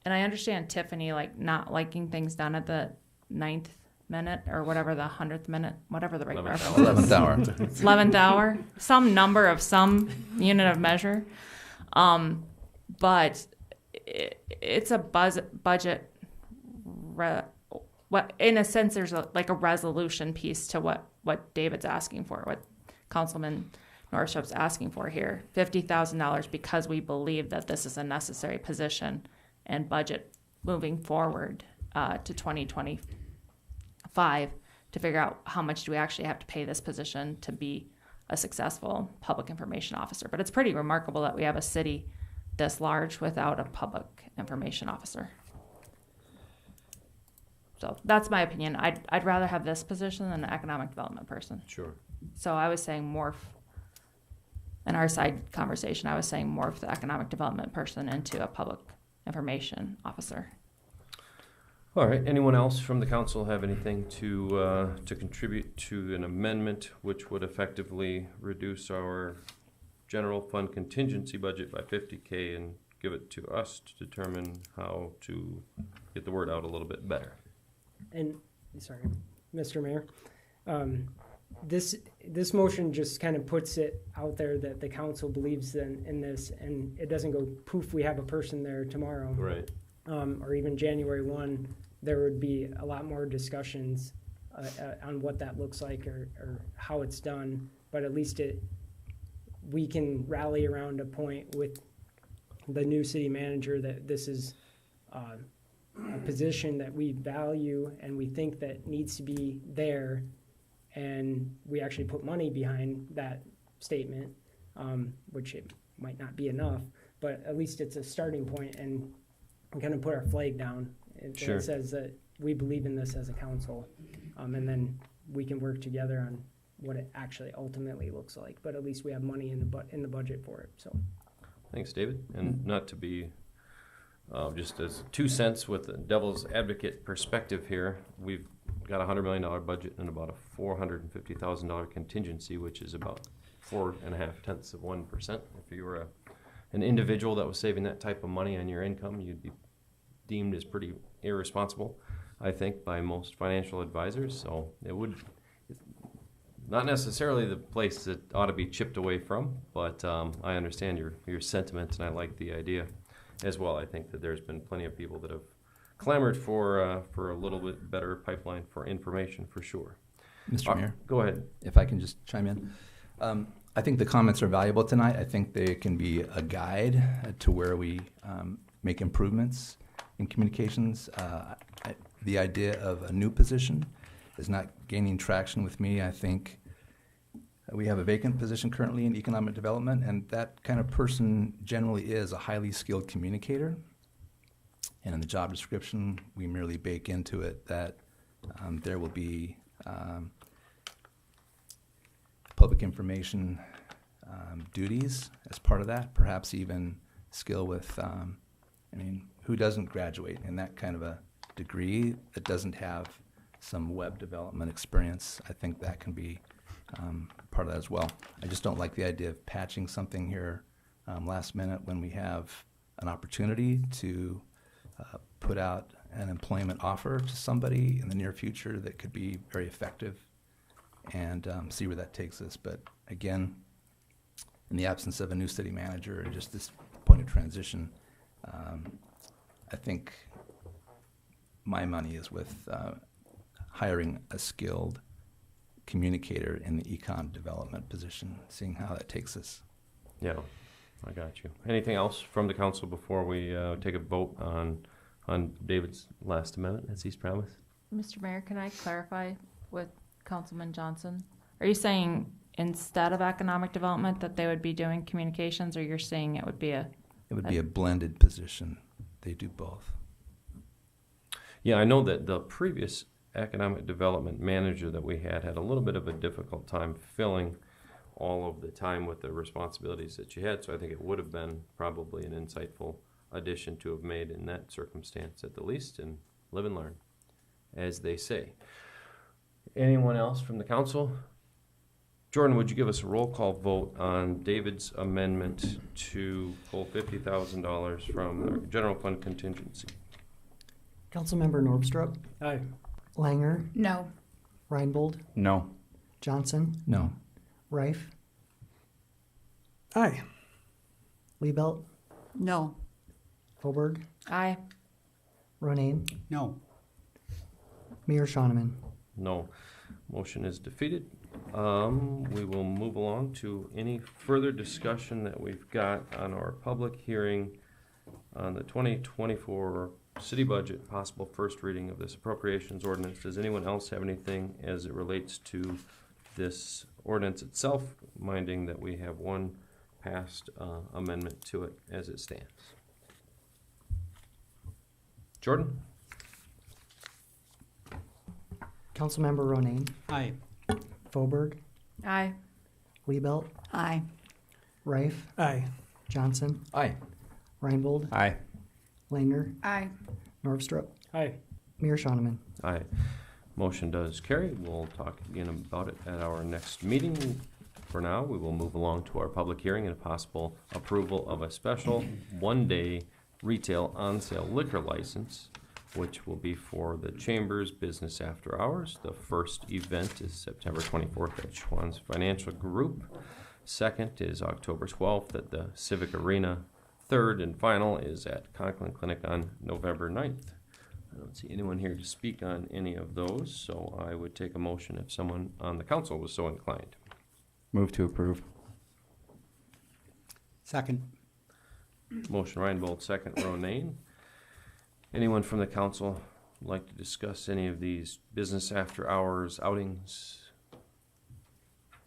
and I understand Tiffany like not liking things done at the 9th minute or whatever, the 100th minute, whatever the right reference is. 11th hour. 11th hour, some number of some unit of measure. But it's a budget. What in a sense, there's like a resolution piece to what David's asking for, what Councilman Northrop's asking for here. $50,000 because we believe that this is a necessary position and budget moving forward to 2025 to figure out how much do we actually have to pay this position to be a successful public information officer. But it's pretty remarkable that we have a city this large without a public information officer. So that's my opinion. I'd rather have this position than an economic development person. Sure. So I was saying morph, in our side conversation, I was saying morph the economic development person into a public information officer. All right, anyone else from the council have anything to contribute to an amendment which would effectively reduce our general fund contingency budget by $50K and give it to us to determine how to get the word out a little bit better? And, sorry, Mr. Mayor, this motion just kind of puts it out there that the council believes in this, and it doesn't go poof, we have a person there tomorrow. Right. Or even January 1, there would be a lot more discussions on what that looks like or how it's done. But at least we can rally around a point with the new city manager that this is a position that we value and we think that needs to be there, and we actually put money behind that statement, which it might not be enough, but at least it's a starting point, and we kind of put our flag down. It says that we believe in this as a council, and then we can work together on what it actually ultimately looks like. But at least we have money in the budget for it. So, thanks, David. And not to be just as 2 cents with the devil's advocate perspective here, we've got a $100 million budget and about a $450,000 contingency, which is about 4.5%. If you were an individual that was saving that type of money on your income, you'd be deemed as pretty irresponsible, I think, by most financial advisors. So it would not necessarily the place that ought to be chipped away from, but I understand your sentiment, and I like the idea as well. I think that there's been plenty of people that have clamored for a little bit better pipeline for information, for sure. Mr. Mayor? Go ahead. If I can just chime in. I think the comments are valuable tonight. I think they can be a guide to where we make improvements in communications. The idea of a new position is not gaining traction with me. I think we have a vacant position currently in economic development, and that kind of person generally is a highly skilled communicator. And in the job description, we merely bake into it that there will be public information duties as part of that, perhaps even skill with, who doesn't graduate in that kind of a degree that doesn't have some web development experience? I think that can be part of that as well. I just don't like the idea of patching something here last minute when we have an opportunity to put out an employment offer to somebody in the near future that could be very effective, and see where that takes us. But again, in the absence of a new city manager and just this point of transition, I think my money is with hiring a skilled communicator in the econ development position, seeing how that takes us. Yeah, I got you. Anything else from the council before we take a vote on David's last amendment, as he's promised? Mr. Mayor, can I clarify with Councilman Johnson? Are you saying instead of economic development that they would be doing communications, or you're saying it would be a? It would be a blended position. They do both. Yeah, I know that the previous economic development manager that we had a little bit of a difficult time filling all of the time with the responsibilities that she had, so I think it would have been probably an insightful addition to have made in that circumstance at the least, and live and learn, as they say. Anyone else from the council? Jordan, would you give us a roll call vote on David's amendment to pull $50,000 from the general fund contingency? Councilmember Norvstrup, Aye. Langer, No. Reinbold, No. Johnson, No. Reif, Aye. Liebelt, No. Hoberg, Aye. Ronayne, No. Mayor Shonneman. No. Motion is defeated. We will move along to any further discussion that we've got on our public hearing on the 2024 city budget, possible first reading of this appropriations ordinance. Does anyone else have anything as it relates to this ordinance itself, minding that we have one passed amendment to it as it stands? Jordan? Councilmember Ronayne, Aye. Foberg, Aye. Liebelt, Aye. Reif, Aye. Johnson, Aye. Reinbold, Aye. Langer, Aye. Norvstrup, Aye. Mayor Shonneman. Aye. Motion does carry. We'll talk again about it at our next meeting. For now, we will move along to our public hearing and possible approval of a special one-day retail on-sale liquor license, which will be for the Chamber's Business After Hours. The first event is September 24th at Schwann's Financial Group. Second is October 12th at the Civic Arena. Third and final is at Conklin Clinic on November 9th. I don't see anyone here to speak on any of those, so I would take a motion if someone on the council was so inclined. Move to approve. Second. Motion Reinbold, second Ronayne. Anyone from the council like to discuss any of these business after hours outings?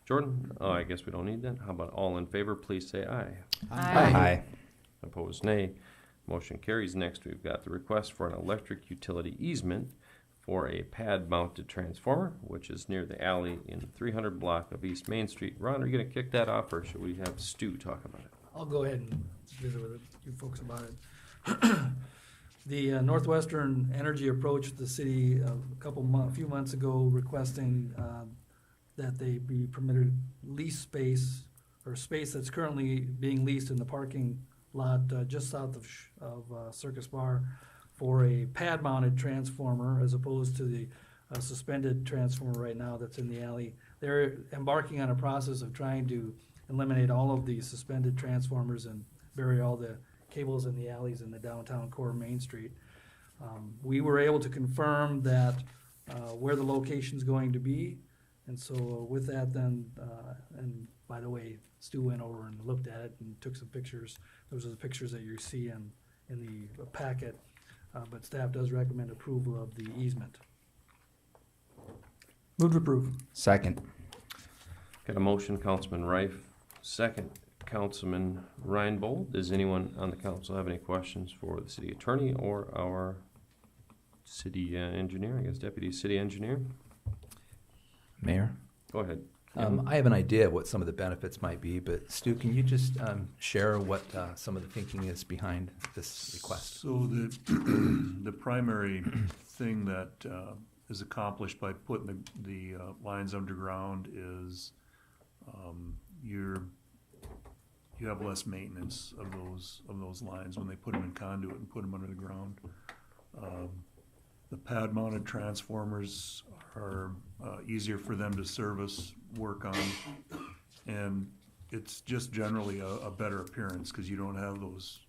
Jordan? Oh, I guess we don't need that. How about all in favor, please say aye. Aye. Opposed, nay. Motion carries. Next, we've got the request for an electric utility easement for a pad-mounted transformer, which is near the alley in the 300 block of East Main Street. Ron, are you going to kick that off, or should we have Stu talk about it? I'll go ahead and visit with you folks about it. The Northwestern Energy approached the city a few months ago requesting that they be permitted lease space, or space that's currently being leased in the parking lot just south of Circus Bar, for a pad-mounted transformer as opposed to the suspended transformer right now that's in the alley. They're embarking on a process of trying to eliminate all of the suspended transformers and bury all the cables in the alleys in the downtown core Main Street. We were able to confirm that where the location's going to be, and so with that then, and by the way, Stu went over and looked at it and took some pictures. Those are the pictures that you see in the packet, but staff does recommend approval of the easement. Move to approve. Second. Got a motion, Councilman Reif. Second, Councilman Reinbold. Does anyone on the council have any questions for the city attorney or our city engineer, I guess deputy city engineer? Mayor? Go ahead. I have an idea of what some of the benefits might be, but Stu, can you just share what some of the thinking is behind this request? So the primary thing that is accomplished by putting the lines underground is you have less maintenance of those lines when they put them in conduit and put them under the ground. The pad-mounted transformers are easier for them to service, work on, and it's just generally a better appearance because you don't have those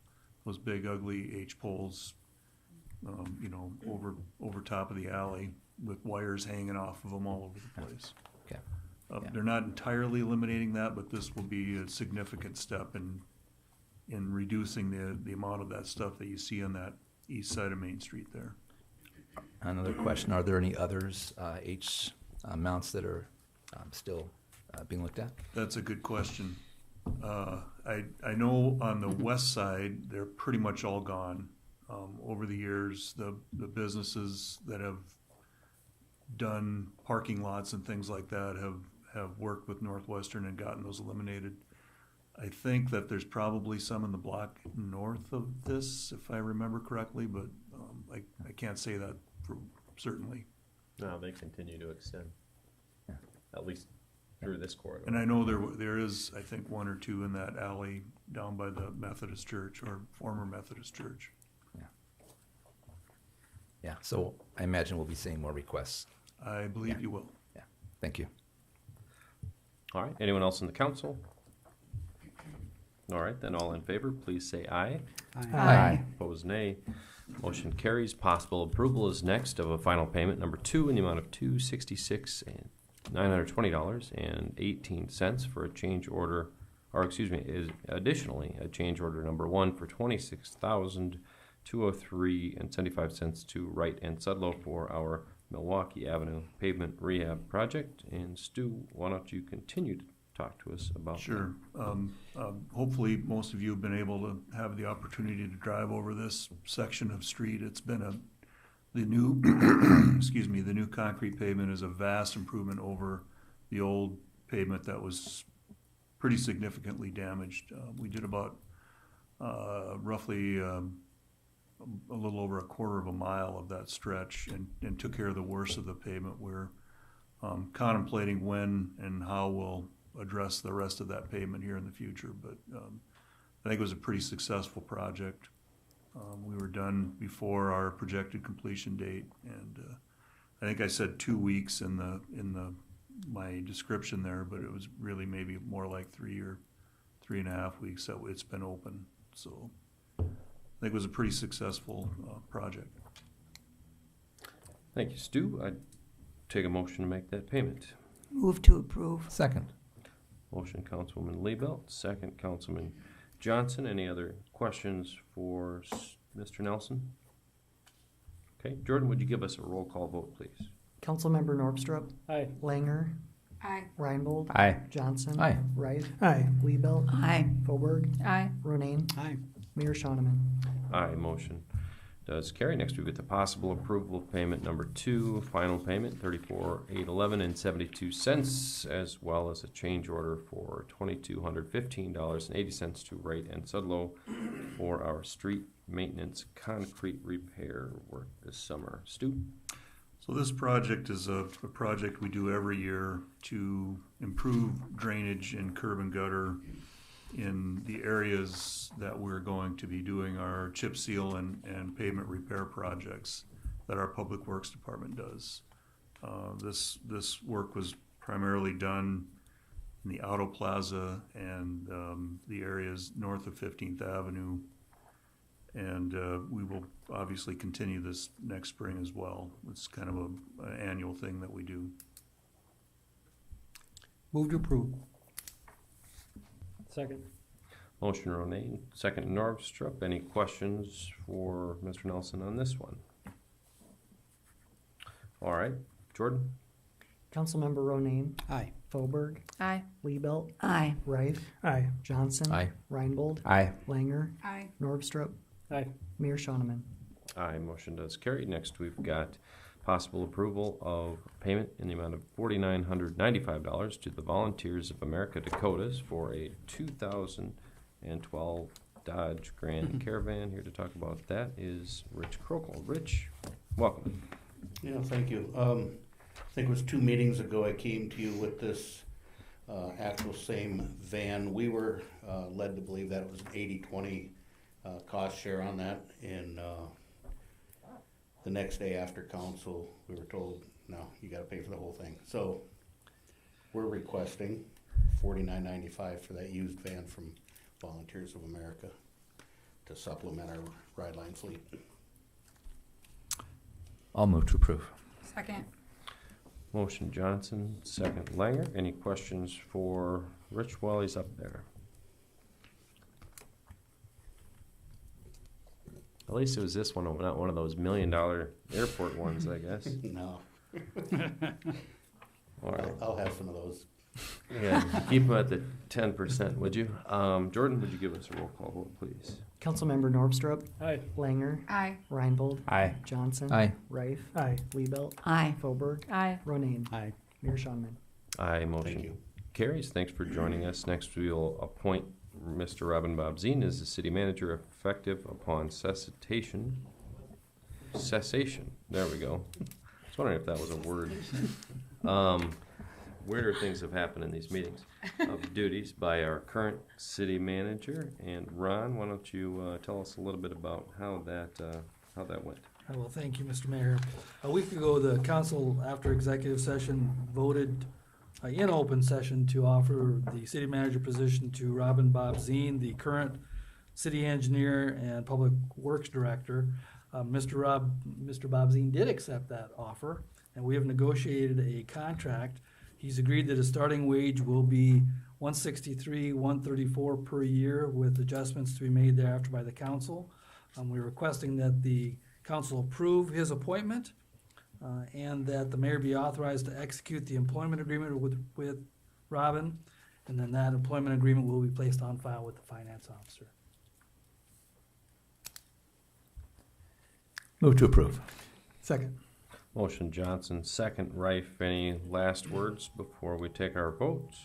those big ugly H poles, you know, over top of the alley with wires hanging off of them all over the place. Okay. Yeah. They're not entirely eliminating that, but this will be a significant step in reducing the amount of that stuff that you see on that east side of Main Street there. Another question, are there any others, H mounts that are still being looked at? That's a good question. I know on the west side, they're pretty much all gone. Over the years, the businesses that have done parking lots and things like that have worked with Northwestern and gotten those eliminated. I think that there's probably some in the block north of this, if I remember correctly, but I can't say that for certainly. No, they continue to extend, at least through this corridor. And I know there is, I think, one or two in that alley down by the Methodist Church or former Methodist Church. Yeah, so I imagine we'll be seeing more requests. I believe you will. Yeah, thank you. All right, anyone else in the council? All right, then all in favor, please say aye. Aye. Opposed, nay. Motion carries. Possible approval is next of a final payment number 2 in the amount of $266,920.18 for a change order, or excuse me, is additionally a change order number 1 for $26,203.75 to Wright and Sudlow for our Milwaukee Avenue pavement rehab project. And Stu, why don't you continue to talk to us about that? Sure. Hopefully, most of you have been able to have the opportunity to drive over this section of street. It's been the new, excuse me, the new concrete pavement is a vast improvement over the old pavement that was pretty significantly damaged. We did about roughly a little over a quarter of a mile of that stretch and took care of the worst of the pavement. We're contemplating when and how we'll address the rest of that pavement here in the future, but I think it was a pretty successful project. We were done before our projected completion date, and I think I said 2 weeks in my description there, but it was really maybe more like 3 or 3.5 weeks that it's been open. So I think it was a pretty successful project. Thank you, Stu. I'd take a motion to make that payment. Move to approve. Second. Motion, Councilwoman Liebelt, second, Councilman Johnson. Any other questions for Mr. Nelson? Okay, Jordan, would you give us a roll call vote, please? Councilmember Norvstrup, Aye. Langer, Aye. Reinbold, Aye. Johnson, Aye. Wright, Aye. Liebelt, Aye. Fauberg, Aye. Ronayne, Aye. Mayor Shoneman. Aye, motion does carry. Next, we get the possible approval of payment number 2, final payment, $34,811.72, as well as a change order for $2,215.80 to Wright and Sudlow for our street maintenance concrete repair work this summer. Stu? So this project is a project we do every year to improve drainage and curb and gutter in the areas that we're going to be doing our chip seal and pavement repair projects that our Public Works Department does. This work was primarily done in the Auto Plaza and the areas north of 15th Avenue. And we will obviously continue this next spring as well. It's kind of an annual thing that we do. Move to approve. Second. Motion Ronayne, second Norvstrup. Any questions for Mr. Nelson on this one? All right, Jordan? Councilmember Ronayne, Aye. Fauberg, Aye. Liebelt, Aye. Wright, Aye. Johnson, Aye. Reinbold, Aye. Langer, Aye. Norvstrup, Aye. Mayor Shoneman. Aye, motion does carry. Next, we've got possible approval of payment in the amount of $4,995 to the Volunteers of America Dakotas for a 2012 Dodge Grand Caravan. Here to talk about that is Rich Krokel. Rich, welcome. Yeah, thank you. I think it was 2 meetings ago I came to you with this actual same van. We were led to believe that it was an 80-20 cost share on that, and the next day after council, we were told, no, you gotta pay for the whole thing. So we're requesting $49.95 for that used van from Volunteers of America. to supplement our ride line fleet. I'll move to approve. Second. Motion Johnson, second Langer. Any questions for Rich while he's up there? At least it was this one, not one of those $1 million airport ones, I guess. No. All right. I'll have some of those. Yeah, keep them at the 10%, would you? Jordan, would you give us a roll call vote, please? Councilmember Normstrup, Aye. Langer, Aye. Reinbold, Aye. Johnson, Aye. Reif, Aye. Liebelt, Aye. Fauberg, Aye. Ronayne, Aye. Mayor Shonman. Aye, Thank motion you. carries. Thanks for joining us. Next, we'll appoint Mr. Robin Bobzien as the city manager effective upon cessation. There we go. I was wondering if that was a word. Weirder things have happened in these meetings of duties by our current city manager. And Ron, why don't you tell us a little bit about how that went? Well, thank you, Mr. Mayor. A week ago, the council, after executive session, voted in open session to offer the city manager position to Robin Bobzien, the current city engineer and public works director. Mr. Bobzien did accept that offer, and we have negotiated a contract. He's agreed that his starting wage will be $163, $134 per year, with adjustments to be made thereafter by the council. We're requesting that the council approve his appointment, and that the mayor be authorized to execute the employment agreement with Robin, and then that employment agreement will be placed on file with the finance officer. Move to approve. Second. Motion Johnson, second Reif. Any last words before we take our votes?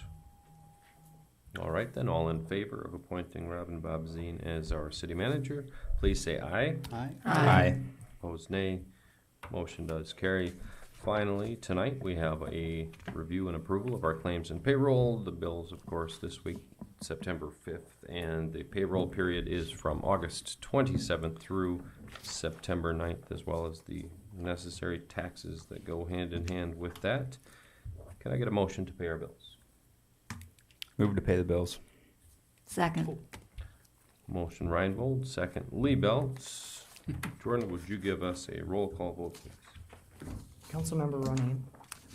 All right, then, all in favor of appointing Robin Bobzien as our city manager, please say aye. Aye. Aye. Opposed, nay. Motion does carry. Finally, tonight, we have a review and approval of our claims and payroll. The bills, of course, this week, September 5th, and the payroll period is from August 27th through September 9th, as well as the necessary taxes that go hand in hand with that. Can I get a motion to pay our bills? Move to pay the bills. Second. Motion Reinbold, second Liebelt. Jordan, would you give us a roll call vote, please? Councilmember Ronayne,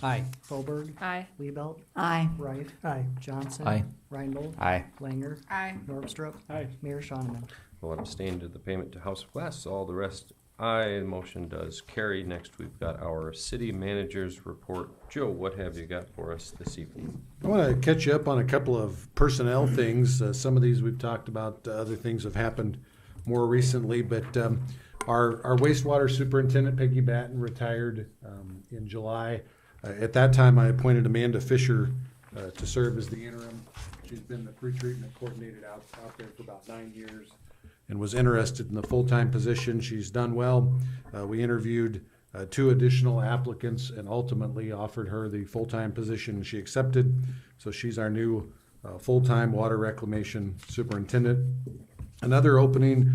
Aye. Fauberg, Aye. Liebelt, Aye. Reif, Aye. Johnson, Aye. Reinbold, Aye. Langer, Aye. Normstrup, Aye. Mayor Shonman. Will abstain to the payment to House of Glass. All the rest, aye. Motion does carry. Next, we've got our city manager's report. Joe, what have you got for us this evening? I want to catch you up on a couple of personnel things. Some of these we've talked about, other things have happened more recently, but our wastewater superintendent, Peggy Batten, retired in July. At that time, I appointed Amanda Fisher to serve as the interim. She's been the pretreatment coordinator out there for about 9 years and was interested in the full-time position. She's done well. We interviewed 2 additional applicants and ultimately offered her the full-time position. She accepted, so she's our new full-time water reclamation superintendent. Another opening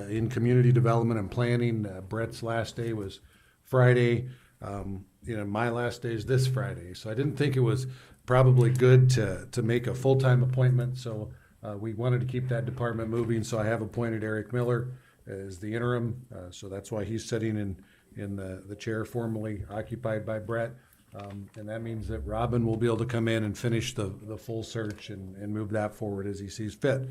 in community development and planning. Brett's last day was Friday. My last day is this Friday, so I didn't think it was probably good to make a full-time appointment. So we wanted to keep that department moving. So I have appointed Eric Miller as the interim. So that's why he's sitting in the chair formerly occupied by Brett. And that means that Robin will be able to come in and finish the full search and move that forward as he sees fit.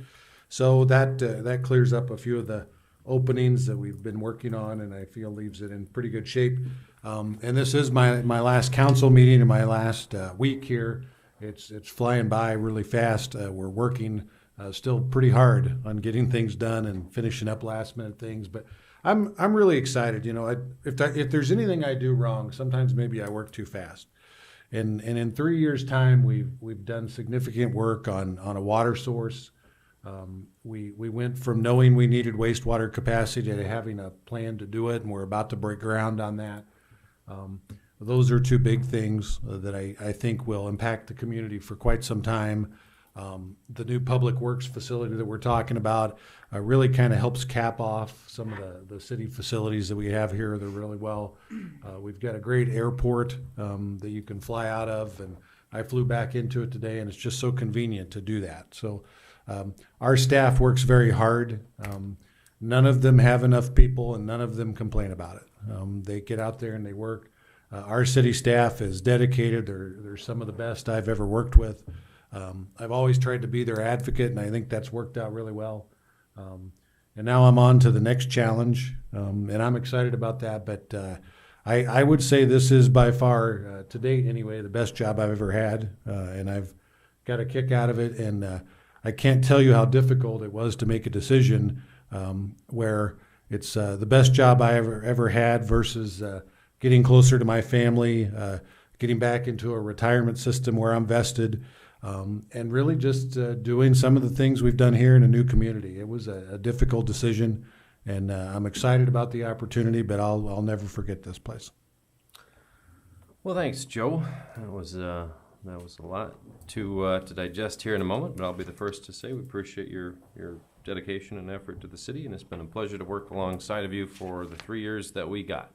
So that clears up a few of the openings that we've been working on, and I feel leaves it in pretty good shape. And this is my last council meeting and my last week here. It's flying by really fast. We're working still pretty hard on getting things done and finishing up last minute things, but I'm really excited. If there's anything I do wrong, sometimes maybe I work too fast. And in 3 years' time, we've done significant work on a water source. We went from knowing we needed wastewater capacity to having a plan to do it, and we're about to break ground on that. Those are 2 big things that I think will impact the community for quite some time. The new public works facility that we're talking about really kind of helps cap off some of the city facilities that we have here. They're really well. We've got a great airport that you can fly out of, and I flew back into it today, and it's just so convenient to do that. So our staff works very hard. none of them have enough people and none of them complain about it. They get out there and they work. Our city staff is dedicated. They're some of the best I've ever worked with. I've always tried to be their advocate, and I think that's worked out really well. And now I'm on to the next challenge, and I'm excited about that. But I would say this is by far, to date anyway, the best job I've ever had, and I've got a kick out of it. And I can't tell you how difficult it was to make a decision where it's the best job I ever had versus getting closer to my family, getting back into a retirement system where I'm vested, and really just doing some of the things we've done here in a new community. It was a difficult decision, and I'm excited about the opportunity, but I'll never forget this place. Well, thanks, Joe. That was a lot to digest here in a moment, but I'll be the first to say we appreciate your dedication and effort to the city, and it's been a pleasure to work alongside of you for the 3 years that we got.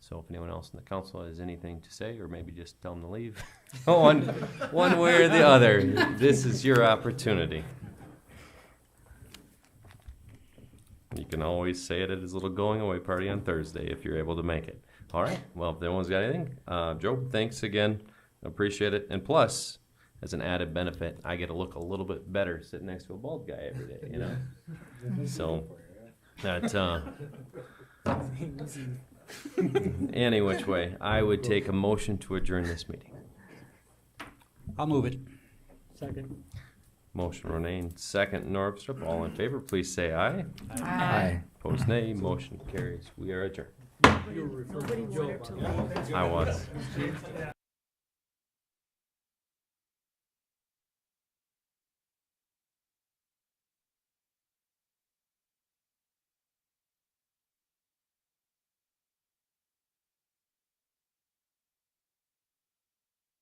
So if anyone else in the council has anything to say, or maybe just tell them to leave, one way or the other, this is your opportunity. You can always say it at his little going away party on Thursday if you're able to make it. All right, well, if no one's got anything, Joe, thanks again. Appreciate it. And plus, as an added benefit, I get to look a little bit better sitting next to a bald guy every day, you know? So, that, any which way, I would take a motion to adjourn this meeting. I'll move it. Second. Motion Renee, second Norvstrup. All in favor, please say aye. Aye. Opposed, nay. Motion carries. We are adjourned. Nobody wanted to leave. I was.